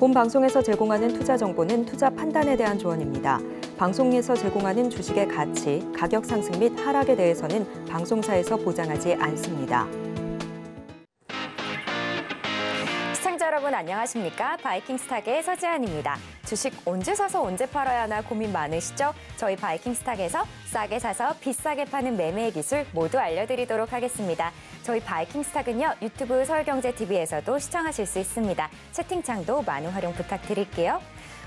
본 방송에서 제공하는 투자 정보는 투자 판단에 대한 조언입니다. 방송에서 제공하는 주식의 가치, 가격 상승 및 하락에 대해서는 방송사에서 보장하지 않습니다. 시청자 여러분 안녕하십니까? 바이킹스탁의 서지안입니다. 주식 언제 사서 언제 팔아야 하나 고민 많으시죠? 저희 바이킹스탁에서 싸게 사서 비싸게 파는 매매의 기술 모두 알려드리도록 하겠습니다. 저희 바이킹스탁은요, 유튜브 서울경제TV에서도 시청하실 수 있습니다. 채팅창도 많은 활용 부탁드릴게요.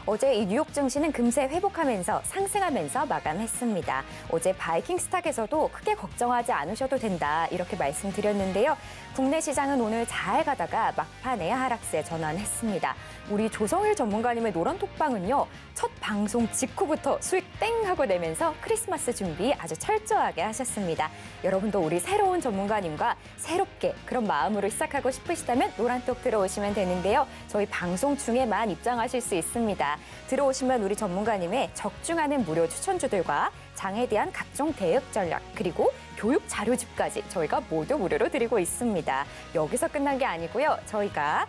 어제 이 뉴욕 증시는 금세 회복하면서 상승하면서 마감했습니다. 어제 바이킹스탁에서도 크게 걱정하지 않으셔도 된다 이렇게 말씀드렸는데요. 국내 시장은 오늘 잘 가다가 막판에 하락세 전환했습니다. 우리 조성일 전문가님의 노란톡방은요, 첫 방송 직후부터 수익 땡 하고 내면서 크리스마스 준비 아주 철저하게 하셨습니다. 여러분도 우리 새로운 전문가님과 새롭게 그런 마음으로 시작하고 싶으시다면 노란톡 들어오시면 되는데요. 저희 방송 중에만 입장하실 수 있습니다. 들어오시면 우리 전문가님의 적중하는 무료 추천주들과 장에 대한 각종 대응 전략, 그리고 교육 자료집까지 저희가 모두 무료로 드리고 있습니다. 여기서 끝난 게 아니고요. 저희가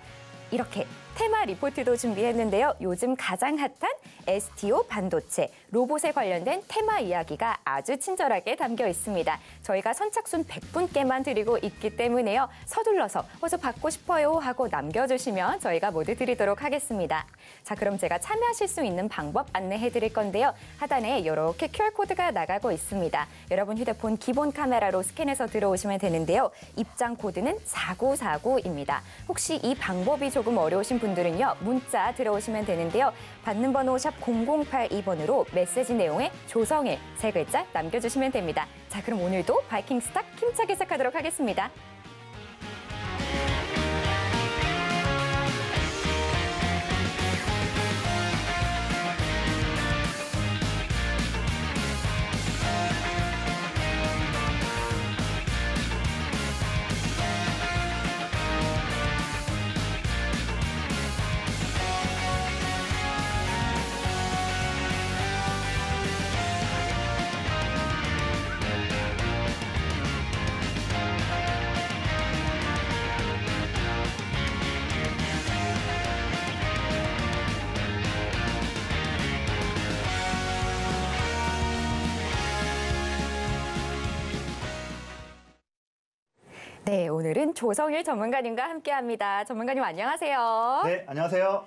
이렇게 테마 리포트도 준비했는데요. 요즘 가장 핫한 STO 반도체, 로봇에 관련된 테마 이야기가 아주 친절하게 담겨 있습니다. 저희가 선착순 100분께만 드리고 있기 때문에요. 서둘러서 저 받고 싶어요 하고 남겨주시면 저희가 모두 드리도록 하겠습니다. 자, 그럼 제가 참여하실 수 있는 방법 안내해 드릴 건데요. 하단에 이렇게 QR코드가 나가고 있습니다. 여러분 휴대폰 기본 카메라로 스캔해서 들어오시면 되는데요. 입장 코드는 4949입니다. 혹시 이 방법이 조금 어려우신 분들은요, 문자 들어오시면 되는데요. 받는 번호 샵 0082번으로 메시지 내용에 조성일 3글자 남겨주시면 됩니다. 자, 그럼 오늘도 바이킹스탁 힘차게 시작하도록 하겠습니다. 네, 오늘은 조성일 전문가님과 함께합니다. 전문가님 안녕하세요. 네, 안녕하세요.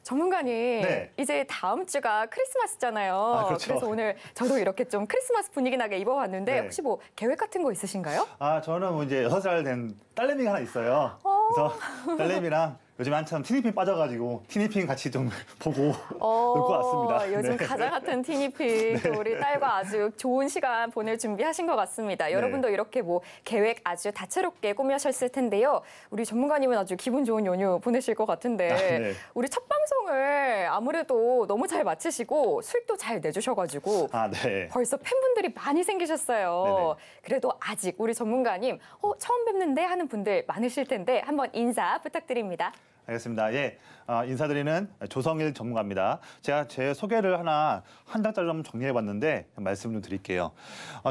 전문가님, 네. 이제 다음 주가 크리스마스잖아요. 아, 그렇죠. 그래서 오늘 저도 이렇게 좀 크리스마스 분위기 나게 입어봤는데 네. 혹시 뭐 계획 같은 거 있으신가요? 저는 뭐 이제 6살 된 딸내미가 하나 있어요. 그래서 딸내미랑 요즘 한참 티니핑 빠져가지고 티니핑 같이 좀 보고 놀고 왔습니다. 요즘 네. 가장 핫한 티니핑, 또 우리 딸과 아주 좋은 시간 보낼 준비하신 것 같습니다. 네. 여러분도 이렇게 뭐 계획 아주 다채롭게 꾸며셨을 텐데요. 우리 전문가님은 아주 기분 좋은 연휴 보내실 것 같은데 네. 우리 첫 방송을 아무래도 너무 잘 마치시고 수익도 잘 내주셔가지고 네. 벌써 팬분들이 많이 생기셨어요. 네네. 그래도 아직 우리 전문가님 처음 뵙는데 하는 분들 많으실 텐데 한번 인사 부탁드립니다. 알겠습니다. 예, 인사드리는 조성일 전문가입니다. 제가 제 소개를 한 장짜리 좀 정리해봤는데 말씀 좀 드릴게요.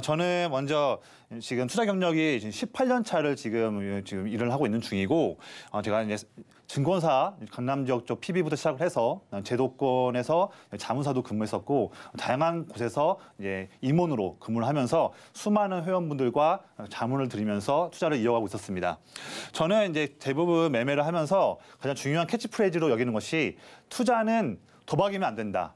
저는 먼저 지금 투자 경력이 18년 차를 지금 일을 하고 있는 중이고, 제가 이제 증권사 강남 지역 쪽 PB부터 시작을 해서 제도권에서 자문사도 근무했었고, 다양한 곳에서 이제 임원으로 근무를 하면서 수많은 회원분들과 자문을 드리면서 투자를 이어가고 있었습니다. 저는 이제 대부분 매매를 하면서 가장 중요한 캐치프레이즈로 여기는 것이 투자는 도박이면 안 된다.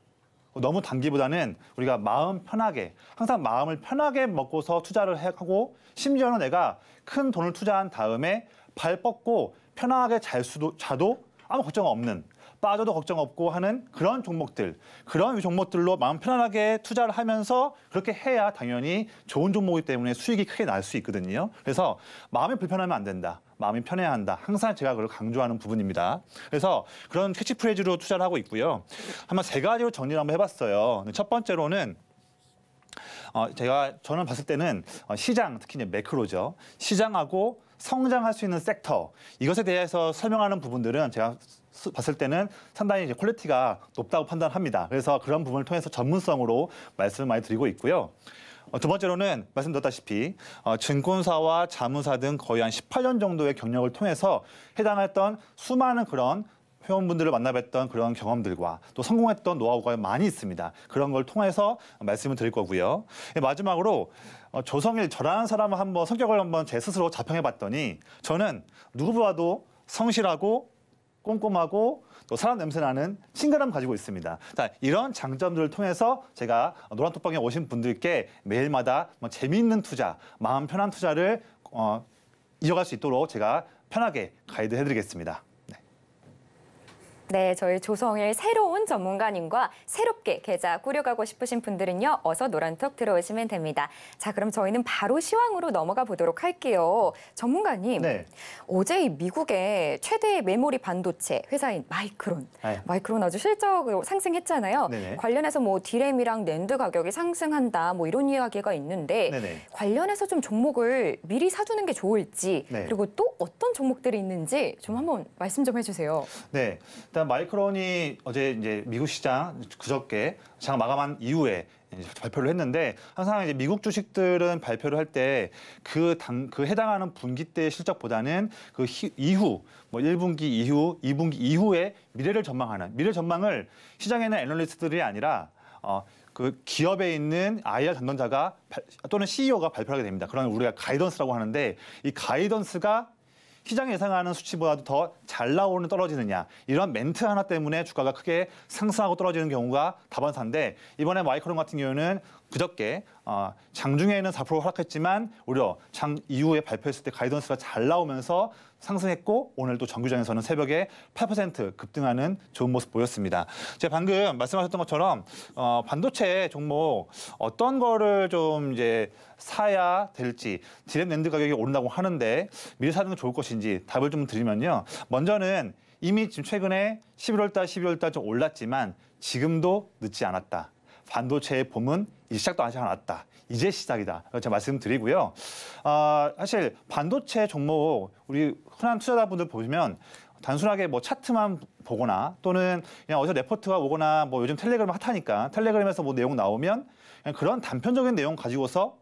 너무 단기보다는 우리가 마음 편하게, 항상 마음을 편하게 먹고서 투자를 하고, 심지어는 내가 큰 돈을 투자한 다음에 발 뻗고 편하게 자도 아무 걱정 없는, 빠져도 걱정 없고 하는 그런 종목들, 그런 종목들로 마음 편안하게 투자를 하면서 그렇게 해야 당연히 좋은 종목이기 때문에 수익이 크게 날 수 있거든요. 그래서 마음이 불편하면 안 된다. 마음이 편해야 한다. 항상 제가 그걸 강조하는 부분입니다. 그래서 그런 캐치프레이즈로 투자를 하고 있고요. 한번 3가지로 정리를 한번 해봤어요. 첫 번째로는 저는 봤을 때는 시장, 특히 이제 매크로죠. 시장하고 성장할 수 있는 섹터, 이것에 대해서 설명하는 부분들은 제가 봤을 때는 상당히 이제 퀄리티가 높다고 판단합니다. 그래서 그런 부분을 통해서 전문성으로 말씀을 많이 드리고 있고요. 두 번째로는 말씀드렸다시피 증권사와 자문사 등 거의 한 18년 정도의 경력을 통해서 해당했던 수많은 그런 회원분들을 만나뵀던 그런 경험들과 또 성공했던 노하우가 많이 있습니다. 그런 걸 통해서 말씀을 드릴 거고요. 마지막으로 조성일 저라는 사람을 한번 성격을 한번 제 스스로 자평해봤더니 저는 누구보다도 성실하고 꼼꼼하고 또 사람 냄새나는 친근함 가지고 있습니다. 자, 이런 장점들을 통해서 제가 노란톡방에 오신 분들께 매일마다 재미있는 투자, 마음 편한 투자를 이어갈 수 있도록 제가 편하게 가이드 해드리겠습니다. 네, 저희 조성일 새로운 전문가님과 새롭게 계좌 꾸려가고 싶으신 분들은요, 어서 노란톡 들어오시면 됩니다. 자, 그럼 저희는 바로 시황으로 넘어가 보도록 할게요. 전문가님, 네. 어제 이 미국의 최대 메모리 반도체 회사인 마이크론, 네. 마이크론 아주 실적으로 상승했잖아요. 네네. 관련해서 뭐 디램이랑 낸드 가격이 상승한다, 뭐 이런 이야기가 있는데 네네. 관련해서 좀 종목을 미리 사두는 게 좋을지, 네. 그리고 또 어떤 종목들이 있는지 좀 한번 말씀 좀 해주세요. 네, 일단 마이크론이 어제 이제 미국 시장 그저께 장을 마감한 이후에 이제 발표를 했는데 항상 이제 미국 주식들은 발표를 할 때 그 해당하는 분기 때 실적보다는 그 이후 뭐 1분기 이후, 2분기 이후에 미래를 전망하는 미래 전망을 시장에는 애널리스트들이 아니라 그 기업에 있는 IR 담당자가 또는 CEO가 발표하게 됩니다. 그런 우리가 가이던스라고 하는데 이 가이던스가 시장이 예상하는 수치보다도 더 잘 나오는 떨어지느냐 이런 멘트 하나 때문에 주가가 크게 상승하고 떨어지는 경우가 다반사인데 이번에 마이크론 같은 경우는 그저께 장중에는 4% 하락했지만 오히려 장 이후에 발표했을 때 가이던스가 잘 나오면서 상승했고 오늘 또 정규장에서는 새벽에 8% 급등하는 좋은 모습 보였습니다. 제가 방금 말씀하셨던 것처럼 반도체 종목 어떤 거를 좀 이제 사야 될지 디램 낸드 가격이 오른다고 하는데 미리 사는 게 좋을 것인지 답을 좀 드리면요. 먼저는 이미 지금 최근에 11월 달, 12월 달 좀 올랐지만 지금도 늦지 않았다. 반도체의 봄은 이제 시작도 아직 안 왔다. 이제 시작이다. 제가 말씀드리고요. 사실 반도체 종목 우리 흔한 투자자분들 보시면 단순하게 뭐 차트만 보거나 또는 그냥 어디서 레포트가 오거나 뭐 요즘 텔레그램 핫하니까 텔레그램에서 뭐 내용 나오면 그냥 그런 단편적인 내용 가지고서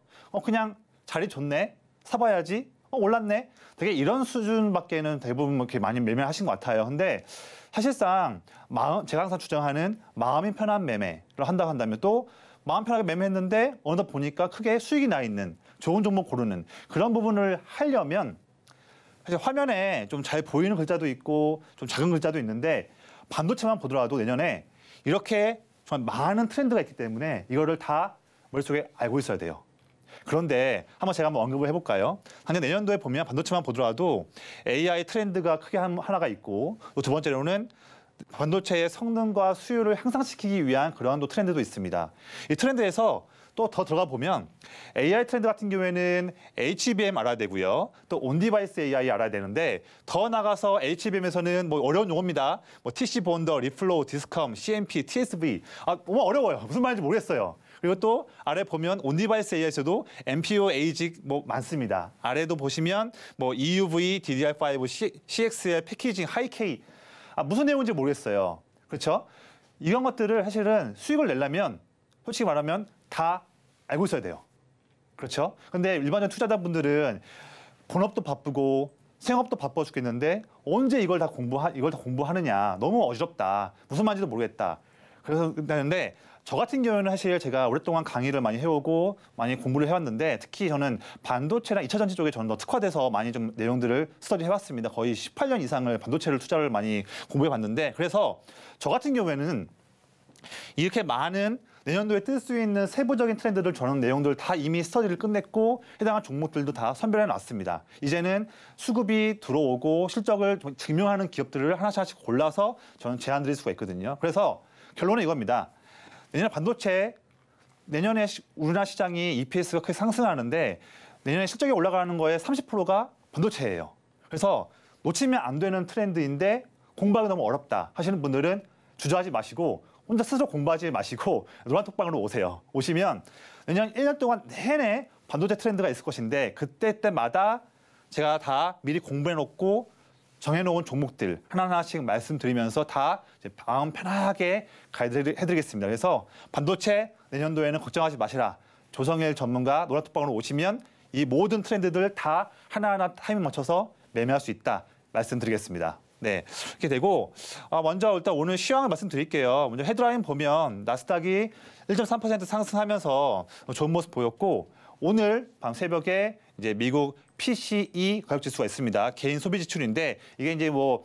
그냥 자리 좋네, 사봐야지, 올랐네. 되게 이런 수준밖에는 대부분 이렇게 많이 매매하신 것 같아요. 근데 사실상 제가 항상 주장하는 마음이 편한 매매를 한다고 한다면 또 마음 편하게 매매했는데 어느덧 보니까 크게 수익이 나 있는 좋은 종목 고르는 그런 부분을 하려면 사실 화면에 좀 잘 보이는 글자도 있고 좀 작은 글자도 있는데 반도체만 보더라도 내년에 이렇게 정말 많은 트렌드가 있기 때문에 이거를 다 머릿속에 알고 있어야 돼요. 그런데 제가 한번 언급을 해볼까요? 당장 내년도에 보면 반도체만 보더라도 AI 트렌드가 크게 하나가 있고 또 두 번째로는 반도체의 성능과 수요를 향상시키기 위한 그런 또 트렌드도 있습니다. 이 트렌드에서 또 더 들어가 보면 AI 트렌드 같은 경우에는 HBM 알아야 되고요. 또 온디바이스 AI 알아야 되는데 더 나가서 HBM에서는 뭐 어려운 용어입니다. 뭐 TC 본더, 리플로우, 디스컴, CMP, TSV. 너무 어려워요. 무슨 말인지 모르겠어요. 그리고 또 아래 보면 온디바이스 AI에서도 MPU, ASIC 뭐 많습니다. 아래도 보시면 뭐 EUV, DDR5, CXL, 패키징, 하이K 무슨 내용인지 모르겠어요. 그렇죠? 이런 것들을 사실은 수익을 내려면 솔직히 말하면 다 알고 있어야 돼요. 그렇죠? 근데 일반적인 투자자분들은 본업도 바쁘고 생업도 바빠 죽겠는데 언제 이걸 다 공부하느냐. 너무 어지럽다. 무슨 말인지도 모르겠다. 그래서 근데 저 같은 경우는 사실 제가 오랫동안 강의를 많이 해오고 많이 공부를 해왔는데 특히 저는 반도체랑 2차 전지 쪽에 저는 더 특화돼서 많이 좀 내용들을 스터디 해왔습니다. 거의 18년 이상을 반도체를 투자를 많이 공부해봤는데 그래서 저 같은 경우에는 이렇게 많은 내년도에 뜰 수 있는 세부적인 트렌드들 저는 내용들 다 이미 스터디를 끝냈고 해당한 종목들도 다 선별해 놨습니다. 이제는 수급이 들어오고 실적을 증명하는 기업들을 하나씩 골라서 저는 제안 드릴 수가 있거든요. 그래서 결론은 이겁니다. 내년에 반도체, 내년에 우리나라 시장이 EPS가 크게 상승하는데 내년에 실적이 올라가는 거에 30%가 반도체예요. 그래서 놓치면 안 되는 트렌드인데 공부하기 너무 어렵다 하시는 분들은 주저하지 마시고 혼자 스스로 공부하지 마시고 노란톡방으로 오세요. 오시면 내년 1년 동안 내내 반도체 트렌드가 있을 것인데 그때마다 제가 다 미리 공부해놓고 정해놓은 종목들 하나하나씩 말씀드리면서 다 마음 편하게 가이드 해드리겠습니다. 그래서 반도체 내년도에는 걱정하지 마시라. 조성일 전문가 노란톡방으로 오시면 이 모든 트렌드들 다 하나하나 타이밍 맞춰서 매매할 수 있다 말씀드리겠습니다. 네, 이렇게 되고 먼저 일단 오늘 시황을 말씀드릴게요. 먼저 헤드라인 보면 나스닥이 1.3% 상승하면서 좋은 모습 보였고 오늘 밤 새벽에 이제 미국 PCE 가격 지수가 있습니다. 개인 소비 지출인데 이게 이제 뭐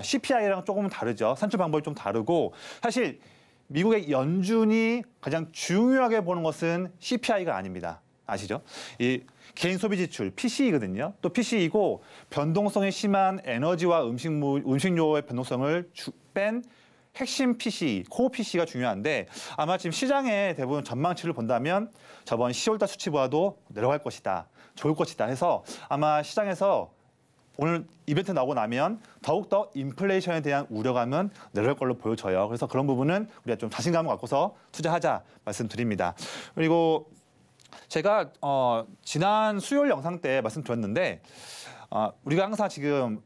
CPI랑 조금 다르죠. 산출 방법이 좀 다르고 사실 미국의 연준이 가장 중요하게 보는 것은 CPI가 아닙니다. 아시죠? 이 개인 소비 지출 PCE거든요. 또 PCE고 변동성이 심한 에너지와 음식료의 변동성을 뺀 핵심 PCE, 코어 PCE가 중요한데 아마 지금 시장의 대부분 전망치를 본다면 저번 10월달 수치보다도 내려갈 것이다. 좋을 것이다 해서 아마 시장에서 오늘 이벤트 나오고 나면 더욱더 인플레이션에 대한 우려감은 내려갈 걸로 보여져요. 그래서 그런 부분은 우리가 좀 자신감을 갖고서 투자하자 말씀드립니다. 그리고 제가 지난 수요일 영상 때 말씀드렸는데 우리가 항상 지금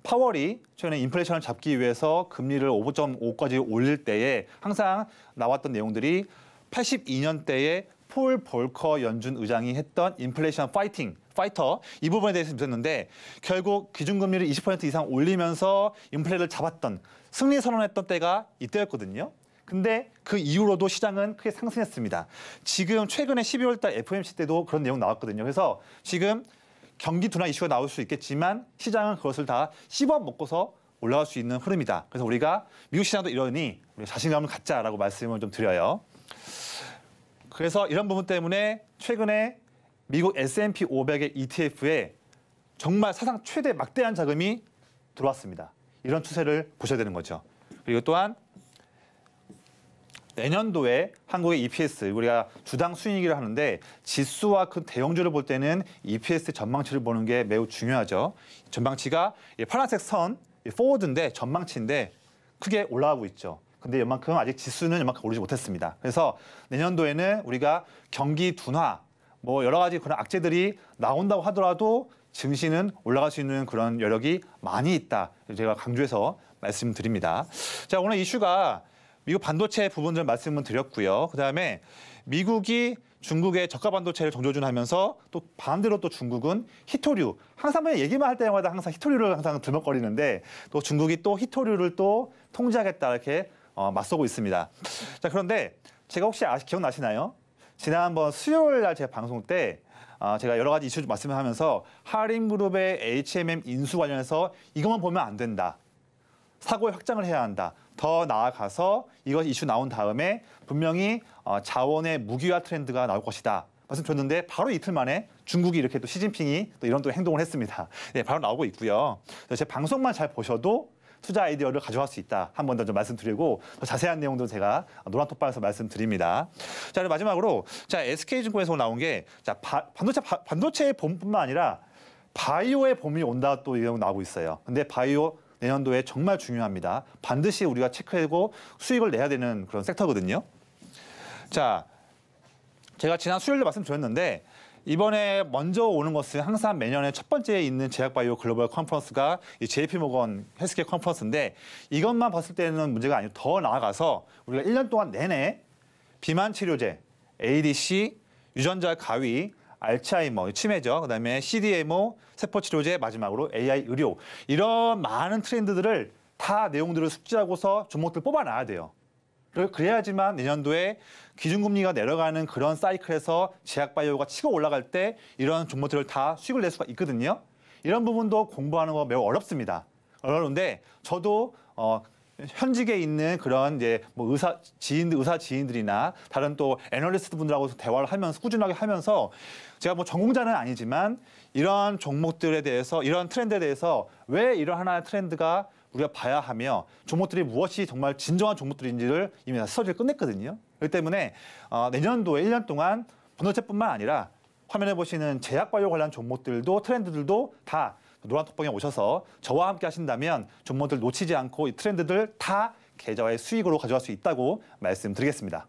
파월이 최근에 인플레이션을 잡기 위해서 금리를 5.5까지 올릴 때에 항상 나왔던 내용들이 82년대에 폴 볼커 연준 의장이 했던 인플레이션 파이터 이 부분에 대해서 묻었는데 결국 기준금리를 20% 이상 올리면서 인플레를 잡았던 승리 선언했던 때가 이때였거든요. 근데 그 이후로도 시장은 크게 상승했습니다. 지금 최근에 12월 달 FOMC 때도 그런 내용 나왔거든요. 그래서 지금 경기 둔화 이슈가 나올 수 있겠지만 시장은 그것을 다 씹어 먹고서 올라갈 수 있는 흐름이다. 그래서 우리가 미국 시장도 이러니 우리가 자신감을 갖자라고 말씀을 좀 드려요. 그래서 이런 부분 때문에 최근에 미국 S&P 500의 ETF에 정말 사상 최대 막대한 자금이 들어왔습니다. 이런 추세를 보셔야 되는 거죠. 그리고 또한 내년도에 한국의 EPS, 우리가 주당 수익이라 하는데 지수와 그 대형주를 볼 때는 EPS 전망치를 보는 게 매우 중요하죠. 전망치가 파란색 선, 포워드인데 전망치인데 크게 올라가고 있죠. 근데 이만큼 아직 지수는 이만큼 오르지 못했습니다. 그래서 내년도에는 우리가 경기 둔화, 뭐 여러 가지 그런 악재들이 나온다고 하더라도 증시는 올라갈 수 있는 그런 여력이 많이 있다. 제가 강조해서 말씀드립니다. 자, 오늘 이슈가 미국 반도체 부분들 말씀을 드렸고요. 그다음에 미국이 중국의 저가 반도체를 정조준하면서 또 반대로 또 중국은 히토류, 항상 얘기만 할 때마다 항상 히토류를 항상 들먹거리는데 또 중국이 또 히토류를 또 통제하겠다 이렇게 맞서고 있습니다. 자, 그런데 제가 혹시 기억나시나요? 지난번 수요일 날 제 방송 때 제가 여러 가지 이슈 말씀을 하면서 하림그룹의 HMM 인수 관련해서 이것만 보면 안 된다. 사고의 확장을 해야 한다. 더 나아가서 이것 이슈 나온 다음에 분명히 자원의 무기화 트렌드가 나올 것이다. 말씀드렸는데 바로 이틀 만에 중국이 이렇게 또 시진핑이 또 이런 또 행동을 했습니다. 네, 바로 나오고 있고요. 그래서 제 방송만 잘 보셔도 투자 아이디어를 가져갈 수 있다. 한 번 더 좀 말씀드리고 더 자세한 내용도 제가 노란톡방에서 말씀드립니다. 자, 그리고 마지막으로 자 SK증권에서 나온 게 자 반도체의 봄뿐만 아니라 바이오의 봄이 온다 또 이런 나오고 있어요. 근데 바이오 내년도에 정말 중요합니다. 반드시 우리가 체크하고 수익을 내야 되는 그런 섹터거든요. 자, 제가 지난 수요일에 말씀드렸는데 이번에 먼저 오는 것은 항상 매년에 첫 번째에 있는 제약바이오 글로벌 컨퍼런스가 이 JP모건 헬스케어 컨퍼런스인데 이것만 봤을 때는 문제가 아니고 더 나아가서 우리가 1년 동안 내내 비만 치료제, ADC, 유전자 가위, 알츠하이머, 치매죠. 그다음에 CDMO, 세포치료제, 마지막으로 AI 의료. 이런 많은 트렌드들을 다 내용들을 숙지하고서 종목들 뽑아놔야 돼요. 그래야지만 내년도에 기준금리가 내려가는 그런 사이클에서 제약바이오가 치고 올라갈 때 이런 종목들을 다 수익을 낼 수가 있거든요. 이런 부분도 공부하는 거 매우 어렵습니다. 어려운데 저도 현직에 있는 그런 이제 뭐 의사 지인들이나 다른 또 애널리스트 분들하고 대화를 하면서 꾸준하게 하면서 제가 뭐 전공자는 아니지만 이런 종목들에 대해서 이런 트렌드에 대해서 왜 이런 하나의 트렌드가 우리가 봐야 하며 종목들이 무엇이 정말 진정한 종목들인지를 이미 스터디를 끝냈거든요. 그렇기 때문에 내년도에 1년 동안 반도체뿐만 아니라 화면에 보시는 제약바이오 관련 종목들도 트렌드들도 다 노란톡방에 오셔서 저와 함께 하신다면 종목들 놓치지 않고 이 트렌드들 다 계좌의 수익으로 가져갈 수 있다고 말씀드리겠습니다.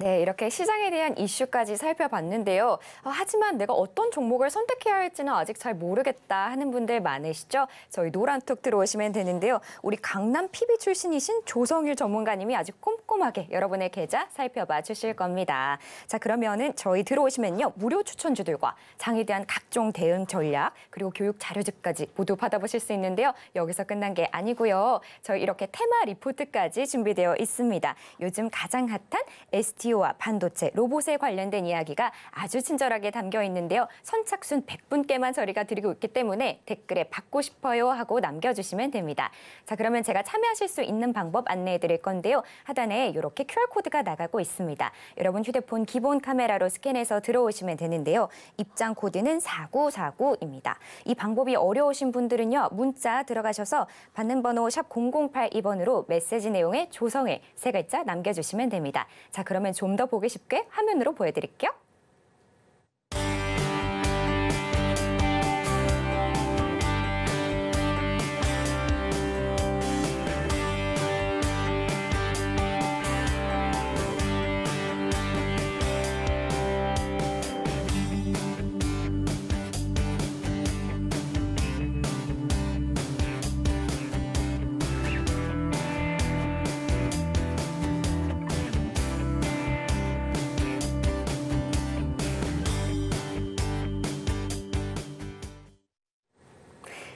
네, 이렇게 시장에 대한 이슈까지 살펴봤는데요. 하지만 내가 어떤 종목을 선택해야 할지는 아직 잘 모르겠다 하는 분들 많으시죠? 저희 노란톡 들어오시면 되는데요. 우리 강남 PB 출신이신 조성일 전문가님이 아주 꼼꼼하게 여러분의 계좌 살펴봐 주실 겁니다. 자, 그러면은 저희 들어오시면요. 무료 추천주들과 장에 대한 각종 대응 전략, 그리고 교육 자료집까지 모두 받아보실 수 있는데요. 여기서 끝난 게 아니고요. 저희 이렇게 테마 리포트까지 준비되어 있습니다. 요즘 가장 핫한 STO와 반도체, 로봇에 관련된 이야기가 아주 친절하게 담겨 있는데요. 선착순 100분께만 저희가 드리고 있기 때문에 댓글에 받고 싶어요 하고 남겨주시면 됩니다. 자, 그러면 제가 참여하실 수 있는 방법 안내해 드릴 건데요. 하단에 이렇게 QR코드가 나가고 있습니다. 여러분 휴대폰 기본 카메라로 스캔해서 들어오시면 되는데요. 입장 코드는 4949입니다. 이 방법이 어려우신 분들은요. 문자 들어가셔서 받는 번호 샵 0082번으로 메시지 내용에 조성일 세 글자 남겨주시면 됩니다. 자, 그러면 좀 더 보기 쉽게 화면으로 보여드릴게요.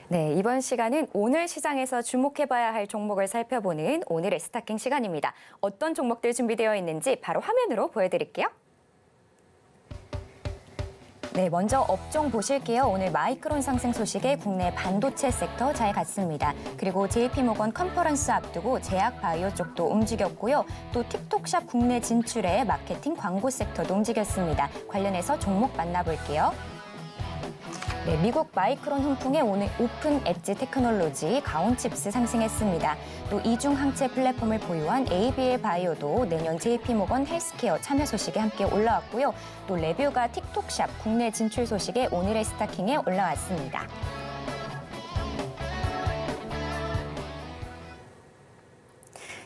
네, 이번 시간은 오늘 시장에서 주목해봐야 할 종목을 살펴보는 오늘의 스타킹 시간입니다. 어떤 종목들 준비되어 있는지 바로 화면으로 보여드릴게요. 네, 먼저 업종 보실게요. 오늘 마이크론 상승 소식에 국내 반도체 섹터 잘 갔습니다. 그리고 JP모건 컨퍼런스 앞두고 제약 바이오 쪽도 움직였고요. 또 틱톡샵 국내 진출에 마케팅 광고 섹터도 움직였습니다. 관련해서 종목 만나볼게요. 네, 미국 마이크론 훈풍에 오늘 오픈 엣지 테크놀로지 가온칩스 상승했습니다. 또 이중 항체 플랫폼을 보유한 ABL 바이오도 내년 JP모건 헬스케어 참여 소식에 함께 올라왔고요. 또 레뷰가 틱톡샵 국내 진출 소식에 오늘의 스타킹에 올라왔습니다.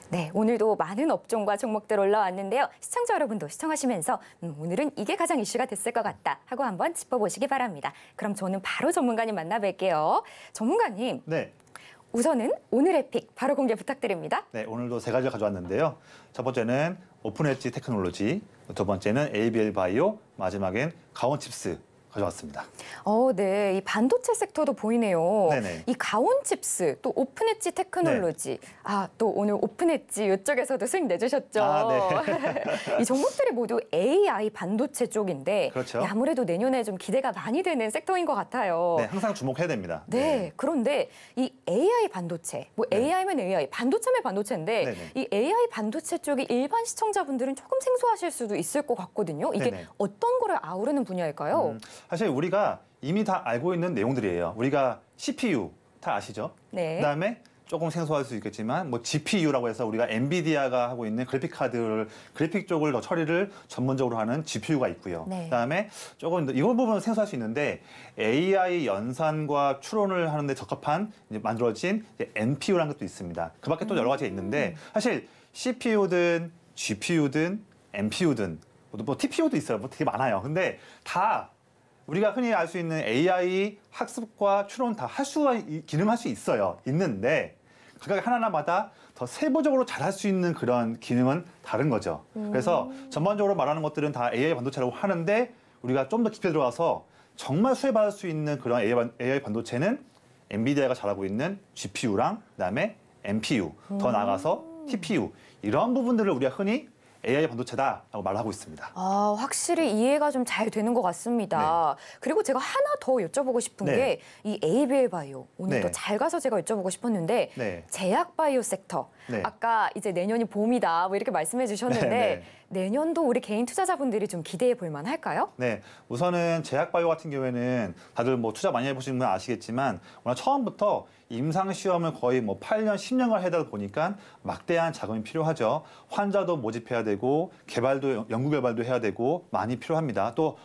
네, 오늘도 많은 업종과 종목들 올라왔는데요. 시청자 여러분도 시청하시면서 오늘은 이게 가장 이슈가 됐을 것 같다 하고 한번 짚어보시기 바랍니다. 그럼 저는 바로 전문가님 만나뵐게요. 전문가님. 네. 우선은 오늘의 픽 바로 공개 부탁드립니다. 네, 오늘도 세 가지를 가져왔는데요. 첫 번째는 오픈 엣지 테크놀로지, 두 번째는 ABL 바이오, 마지막엔 가온칩스 가져왔습니다. 네, 이 반도체 섹터도 보이네요. 네네. 이 가온칩스, 또 오픈 엣지 테크놀로지, 네. 또 오늘 오픈 엣지 이쪽에서도 수익 내주셨죠. 네. 이 종목들이 모두 AI 반도체 쪽인데 그렇죠. 아무래도 내년에 좀 기대가 많이 되는 섹터인 것 같아요. 네, 항상 주목해야 됩니다. 네, 그런데 이 AI 반도체, 네. AI면 AI, 반도체면 반도체인데 네네. 이 AI 반도체 쪽이 일반 시청자분들은 조금 생소하실 수도 있을 것 같거든요. 이게 네네. 어떤 거를 아우르는 분야일까요? 사실 우리가 이미 다 알고 있는 내용들이에요. 우리가 CPU 다 아시죠? 네. 그다음에 조금 생소할 수 있겠지만 뭐 GPU라고 해서 우리가 엔비디아가 하고 있는 그래픽 카드를 그래픽 쪽을 더 처리를 전문적으로 하는 GPU가 있고요. 네. 그다음에 조금 이런 부분은 생소할 수 있는데 AI 연산과 추론을 하는 데 적합한 이제 만들어진 이제 NPU라는 것도 있습니다. 그 밖에 또 여러 가지가 있는데 사실 CPU든 GPU든 NPU든 뭐 TPU도 있어요. 뭐 되게 많아요. 근데 다 우리가 흔히 알 수 있는 AI 학습과 추론 다 기능할 수 있어요. 있는데 각각 하나하나마다 더 세부적으로 잘할 수 있는 그런 기능은 다른 거죠. 그래서 전반적으로 말하는 것들은 다 AI 반도체라고 하는데 우리가 좀 더 깊이 들어가서 정말 수혜받을 수 있는 그런 AI 반도체는 엔비디아가 잘하고 있는 GPU랑 그다음에 NPU, 더 나아가서 TPU 이런 부분들을 우리가 흔히 AI 반도체다라고 말하고 있습니다. 확실히 이해가 좀 잘 되는 것 같습니다. 네. 그리고 제가 하나 더 여쭤보고 싶은 네. 게 이 ABL 바이오 오늘 네. 또 잘 가서 제가 여쭤보고 싶었는데 네. 제약 바이오 섹터 네. 아까 이제 내년이 봄이다 뭐 이렇게 말씀해 주셨는데 네. 내년도 우리 개인 투자자분들이 좀 기대해 볼 만할까요? 네, 우선은 제약바이오 같은 경우에는 다들 뭐 투자 많이 해보시는 분 아시겠지만 워낙 처음부터 임상 시험을 거의 뭐 8년, 10년간 해다 보니까 막대한 자금이 필요하죠. 환자도 모집해야 되고 연구 개발도 해야 되고 많이 필요합니다. 또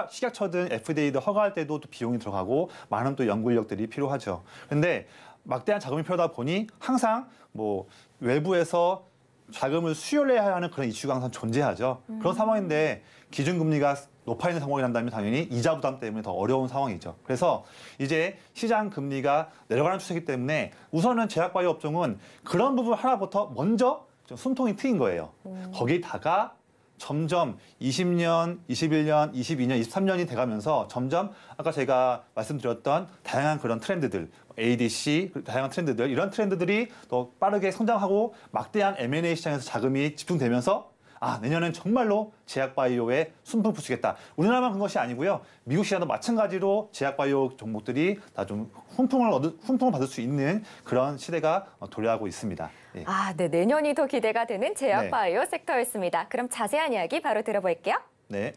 식약처든 FDA도 허가할 때도 또 비용이 들어가고 많은 또 연구 인력들이 필요하죠. 그런데 막대한 자금이 필요하다 보니 항상 뭐 외부에서 자금을 수혈해야 하는 그런 이슈가 항상 존재하죠. 그런 상황인데 기준금리가 높아 있는 상황이 난다면 당연히 이자 부담 때문에 더 어려운 상황이죠. 그래서 이제 시장 금리가 내려가는 추세이기 때문에 우선은 제약바이오 업종은 그런 부분 하나부터 먼저 좀 숨통이 트인 거예요. 거기다가 점점 20년, 21년, 22년, 23년이 돼가면서 점점 아까 제가 말씀드렸던 다양한 그런 트렌드들, ADC, 다양한 트렌드들, 이런 트렌드들이 더 빠르게 성장하고 막대한 M&A 시장에서 자금이 집중되면서 내년엔 정말로 제약바이오에 순풍 부수겠다. 우리나라만 그런 것이 아니고요. 미국 시장도 마찬가지로 제약바이오 종목들이 다 좀 훈풍을 받을 수 있는 그런 시대가 도래하고 있습니다. 예. 네, 내년이 더 기대가 되는 제약바이오 섹터였습니다. 그럼 자세한 이야기 바로 들어볼게요. 네.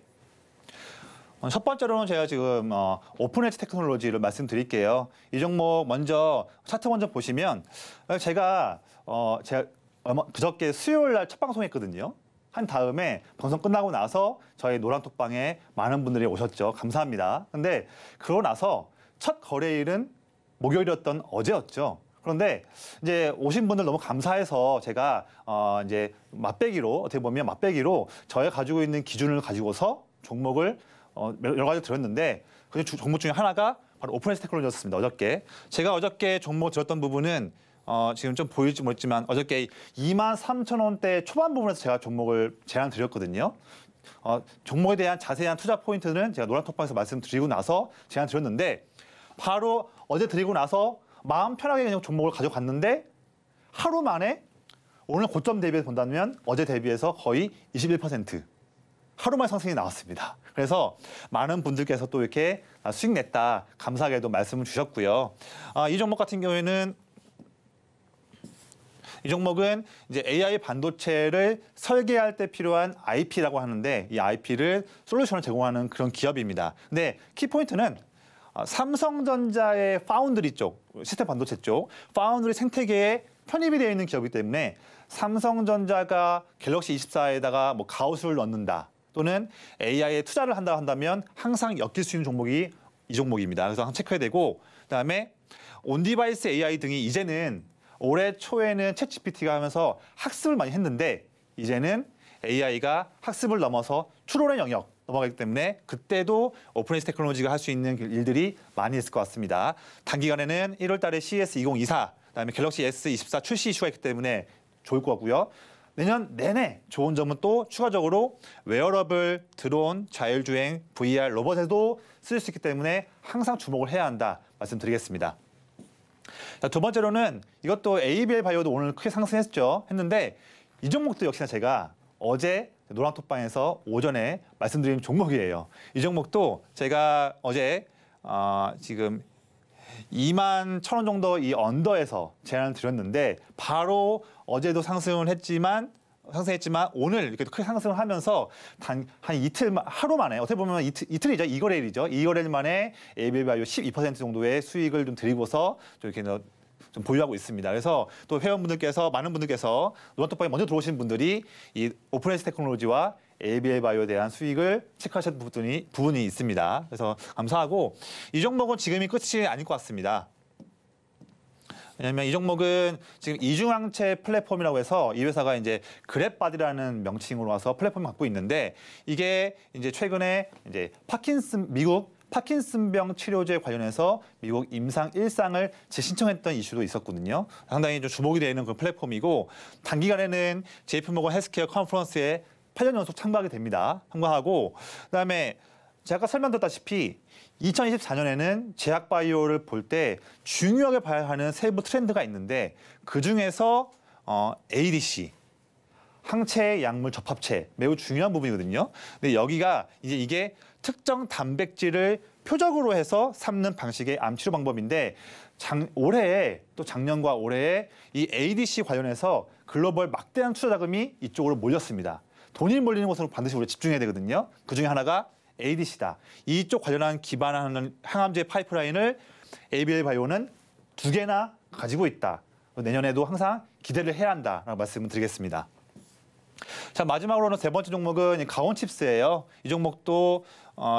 첫 번째로는 제가 지금 오픈 엣지 테크놀로지를 말씀드릴게요. 이 종목 먼저 차트 먼저 보시면 제가 그저께 수요일 날 첫 방송했거든요. 한 다음에 방송 끝나고 나서 저희 노란톡방에 많은 분들이 오셨죠. 감사합니다. 근데 그러고 나서 첫 거래일은 목요일이었던 어제였죠. 그런데 이제 오신 분들 너무 감사해서 제가 이제 어떻게 보면 맛배기로 저희가 가지고 있는 기준을 가지고서 종목을 여러 가지 들었는데 그 종목 중에 하나가 바로 오픈 엣지 테크놀로지였습니다. 어저께 제가 어저께 종목 들었던 부분은 지금 좀 보일지 모르겠지만 어저께 23,000원대 초반 부분에서 제가 종목을 제안 드렸거든요. 종목에 대한 자세한 투자 포인트는 제가 노란톡방에서 말씀드리고 나서 제안 드렸는데 바로 어제 드리고 나서 마음 편하게 그냥 종목을 가져갔는데 하루 만에 오늘 고점 대비해서 본다면 어제 대비해서 거의 21% 하루 만에 상승이 나왔습니다. 그래서 많은 분들께서 또 이렇게 수익 냈다 감사하게도 말씀을 주셨고요. 이 종목 같은 경우에는 이 종목은 이제 AI 반도체를 설계할 때 필요한 IP라고 하는데 이 IP를 솔루션을 제공하는 그런 기업입니다. 근데 키포인트는 삼성전자의 파운드리 쪽, 시스템 반도체 쪽, 파운드리 생태계에 편입이 되어 있는 기업이기 때문에 삼성전자가 갤럭시 24에다가 뭐 가우스를 넣는다 또는 AI에 투자를 한다 한다면 항상 엮일 수 있는 종목이 이 종목입니다. 그래서 항상 체크해야 되고 그다음에 온디바이스 AI 등이 이제는 올해 초에는 챗GPT가 하면서 학습을 많이 했는데 이제는 AI가 학습을 넘어서 추론의 영역 넘어가기 때문에 그때도 오픈 엣지 테크놀로지가 할 수 있는 일들이 많이 있을 것 같습니다. 단기간에는 1월 달에 CES 2024, 그다음에 갤럭시 S24 출시 이슈가 있기 때문에 좋을 것 같고요. 내년 내내 좋은 점은 또 추가적으로 웨어러블, 드론, 자율주행, VR, 로봇에도 쓸 수 있기 때문에 항상 주목을 해야 한다 말씀드리겠습니다. 자, 두 번째로는 이것도 ABL 바이오도 오늘 크게 했는데 이 종목도 역시나 제가 어제 노란톡방에서 오전에 말씀드린 종목이에요. 이 종목도 제가 어제 지금 21,000원 정도 이 언더에서 제안을 드렸는데 바로 어제도 상승했지만 오늘 이렇게 크게 상승을 하면서 한 이틀 하루 만에 어떻게 보면 이틀이죠. 2거래일이죠. 2거래일 만에 ABL 바이오 12% 정도의 수익을 좀 드리고서 좀 이렇게 좀 보유하고 있습니다. 그래서 또 회원분들께서 많은 분들께서 노란톡방에 먼저 들어오신 분들이 이 오픈 엣지 테크놀로지와 ABL 바이오에 대한 수익을 체크하셨던 부분이 있습니다. 그래서 감사하고 이 종목은 지금이 끝이 아닐 것 같습니다. 왜냐하면 이 종목은 지금 이중항체 플랫폼이라고 해서 이 회사가 이제 그랩바디라는 명칭으로 와서 플랫폼을 갖고 있는데 이게 이제 최근에 이제 미국 파킨슨병 치료제 관련해서 미국 임상 1상을 재신청했던 이슈도 있었거든요. 상당히 좀 주목이 되는 그 플랫폼이고 단기간에는 JP모건 헬스케어 컨퍼런스에 8년 연속 참가하게 됩니다. 참가하고 그다음에 제가 아까 설명드렸다시피 2024년에는 제약바이오를 볼 때 중요하게 봐야 하는 세부 트렌드가 있는데 그중에서 ADC, 항체 약물 접합체 매우 중요한 부분이거든요. 근데 여기가 이게 특정 단백질을 표적으로 해서 삼는 방식의 암 치료 방법인데 올해 또 작년과 올해에 이 ADC 관련해서 글로벌 막대한 투자 자금이 이쪽으로 몰렸습니다. 돈이 몰리는 곳으로 반드시 우리가 집중해야 되거든요. 그중에 하나가 ADC다. 이쪽 관련한 기반하는 항암제 파이프라인을 ABL 바이오는 2개나 가지고 있다. 내년에도 항상 기대를 해야 한다라고 말씀을 드리겠습니다. 자, 마지막으로는 세 번째 종목은 강원칩스예요. 이 종목도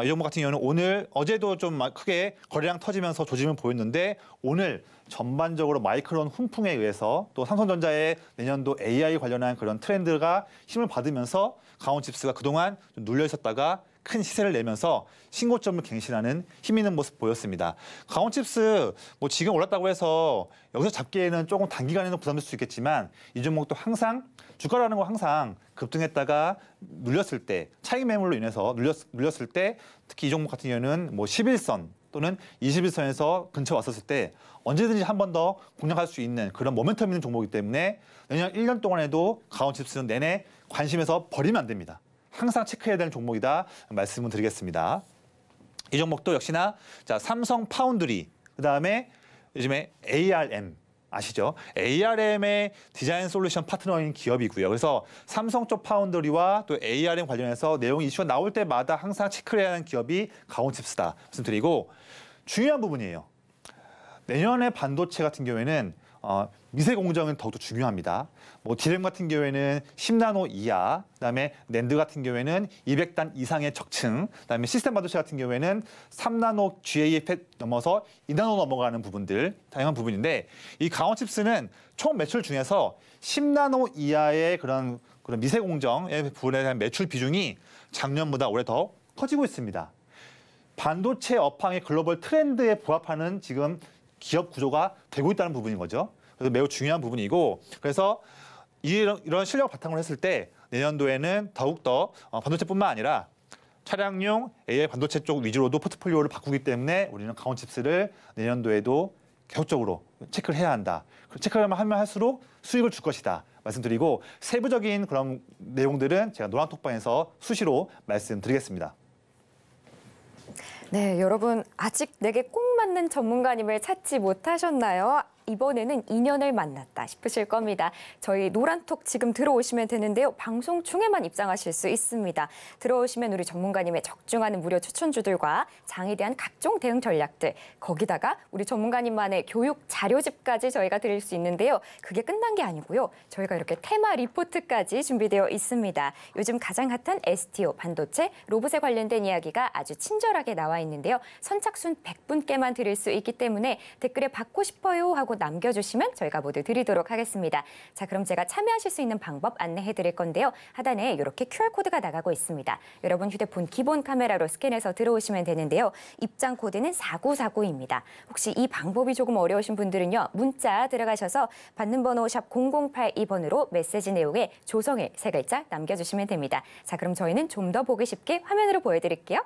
이 종목 같은 경우는 어제도 좀 크게 거래량 터지면서 조짐을 보였는데 오늘 전반적으로 마이크론 훈풍에 의해서 또 삼성전자의 내년도 AI 관련한 그런 트렌드가 힘을 받으면서 강원칩스가 그동안 좀 눌려 있었다가 큰 시세를 내면서 신고점을 갱신하는 힘 있는 모습 보였습니다. 강원칩스 뭐 지금 올랐다고 해서 여기서 잡기에는 조금 단기간에는 부담될 수 있겠지만 이 종목도 항상 주가라는 거 항상 급등했다가 눌렸을 때 차익 매물로 인해서 눌렸을 때 특히 이 종목 같은 경우는 뭐 11선 또는 21선에서 근처 왔었을 때 언제든지 한 번 더 공략할 수 있는 그런 모멘텀 있는 종목이기 때문에 내년 1년 동안에도 강원칩스는 내내 관심에서 버리면 안 됩니다. 항상 체크해야 되는 종목이다 말씀을 드리겠습니다. 이 종목도 역시나 자, 삼성 파운드리, 그다음에 요즘에 ARM 아시죠? ARM의 디자인 솔루션 파트너인 기업이고요. 그래서 삼성 쪽 파운드리와 또 ARM 관련해서 내용 이슈가 나올 때마다 항상 체크를 해야 하는 기업이 강원칩스다 말씀드리고 중요한 부분이에요. 내년에 반도체 같은 경우에는 미세 공정은 더욱더 중요합니다. 뭐 디램 같은 경우에는 10나노 이하, 그다음에 낸드 같은 경우에는 200단 이상의 적층, 그다음에 시스템 반도체 같은 경우에는 3나노 GAF 넘어서 2나노 넘어가는 부분들, 다양한 부분인데 이 강원칩스는 총 매출 중에서 10나노 이하의 그런 미세 공정의 부분에 대한 매출 비중이 작년보다 올해 더 커지고 있습니다. 반도체 업황의 글로벌 트렌드에 부합하는 지금 기업 구조가 되고 있다는 부분인 거죠. 그래서 매우 중요한 부분이고 그래서 이런 실력을 바탕으로 했을 때 내년도에는 더욱더 반도체뿐만 아니라 차량용 AI 반도체 쪽 위주로도 포트폴리오를 바꾸기 때문에 우리는 강원칩스를 내년도에도 계속적으로 체크를 해야 한다. 체크를 하면 할수록 수익을 줄 것이다. 말씀드리고 세부적인 그런 내용들은 제가 노란톡방에서 수시로 말씀드리겠습니다. 네, 여러분 아직 내게 꼭 맞는 전문가님을 찾지 못하셨나요? 이번에는 인연을 만났다 싶으실 겁니다. 저희 노란톡 지금 들어오시면 되는데요. 방송 중에만 입장하실 수 있습니다. 들어오시면 우리 전문가님의 적중하는 무료 추천주들과 장에 대한 각종 대응 전략들, 거기다가 우리 전문가님만의 교육 자료집까지 저희가 드릴 수 있는데요. 그게 끝난 게 아니고요. 저희가 이렇게 테마 리포트까지 준비되어 있습니다. 요즘 가장 핫한 STO, 반도체, 로봇에 관련된 이야기가 아주 친절하게 나와 있는데요. 선착순 100분께만 드릴 수 있기 때문에 댓글에 받고 싶어요 하고 남겨주시면 저희가 모두 드리도록 하겠습니다. 자, 그럼 제가 참여하실 수 있는 방법 안내해 드릴 건데요. 하단에 이렇게 QR코드가 나가고 있습니다. 여러분 휴대폰 기본 카메라로 스캔해서 들어오시면 되는데요. 입장 코드는 4949입니다. 혹시 이 방법이 조금 어려우신 분들은요. 문자 들어가셔서 받는 번호 샵 0082번으로 메시지 내용에 조성일 3글자 남겨주시면 됩니다. 자, 그럼 저희는 좀 더 보기 쉽게 화면으로 보여드릴게요.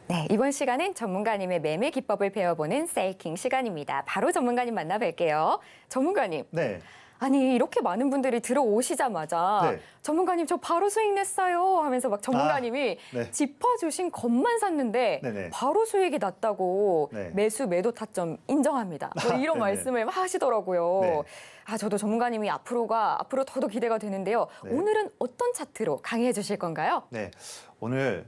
네, 이번 시간은 전문가님의 매매 기법을 배워보는 세이킹 시간입니다. 바로 전문가님 만나뵐게요. 전문가님. 네. 아니 이렇게 많은 분들이 들어오시자마자 네. 전문가님 저 바로 수익 냈어요 하면서 막 전문가님이 네. 짚어주신 것만 샀는데 네네. 바로 수익이 났다고 네. 매수 매도 타점 인정합니다. 뭐 이런 네네. 말씀을 하시더라고요. 네. 아 저도 전문가님이 앞으로 더더 기대가 되는데요. 네. 오늘은 어떤 차트로 강의해 주실 건가요? 네, 오늘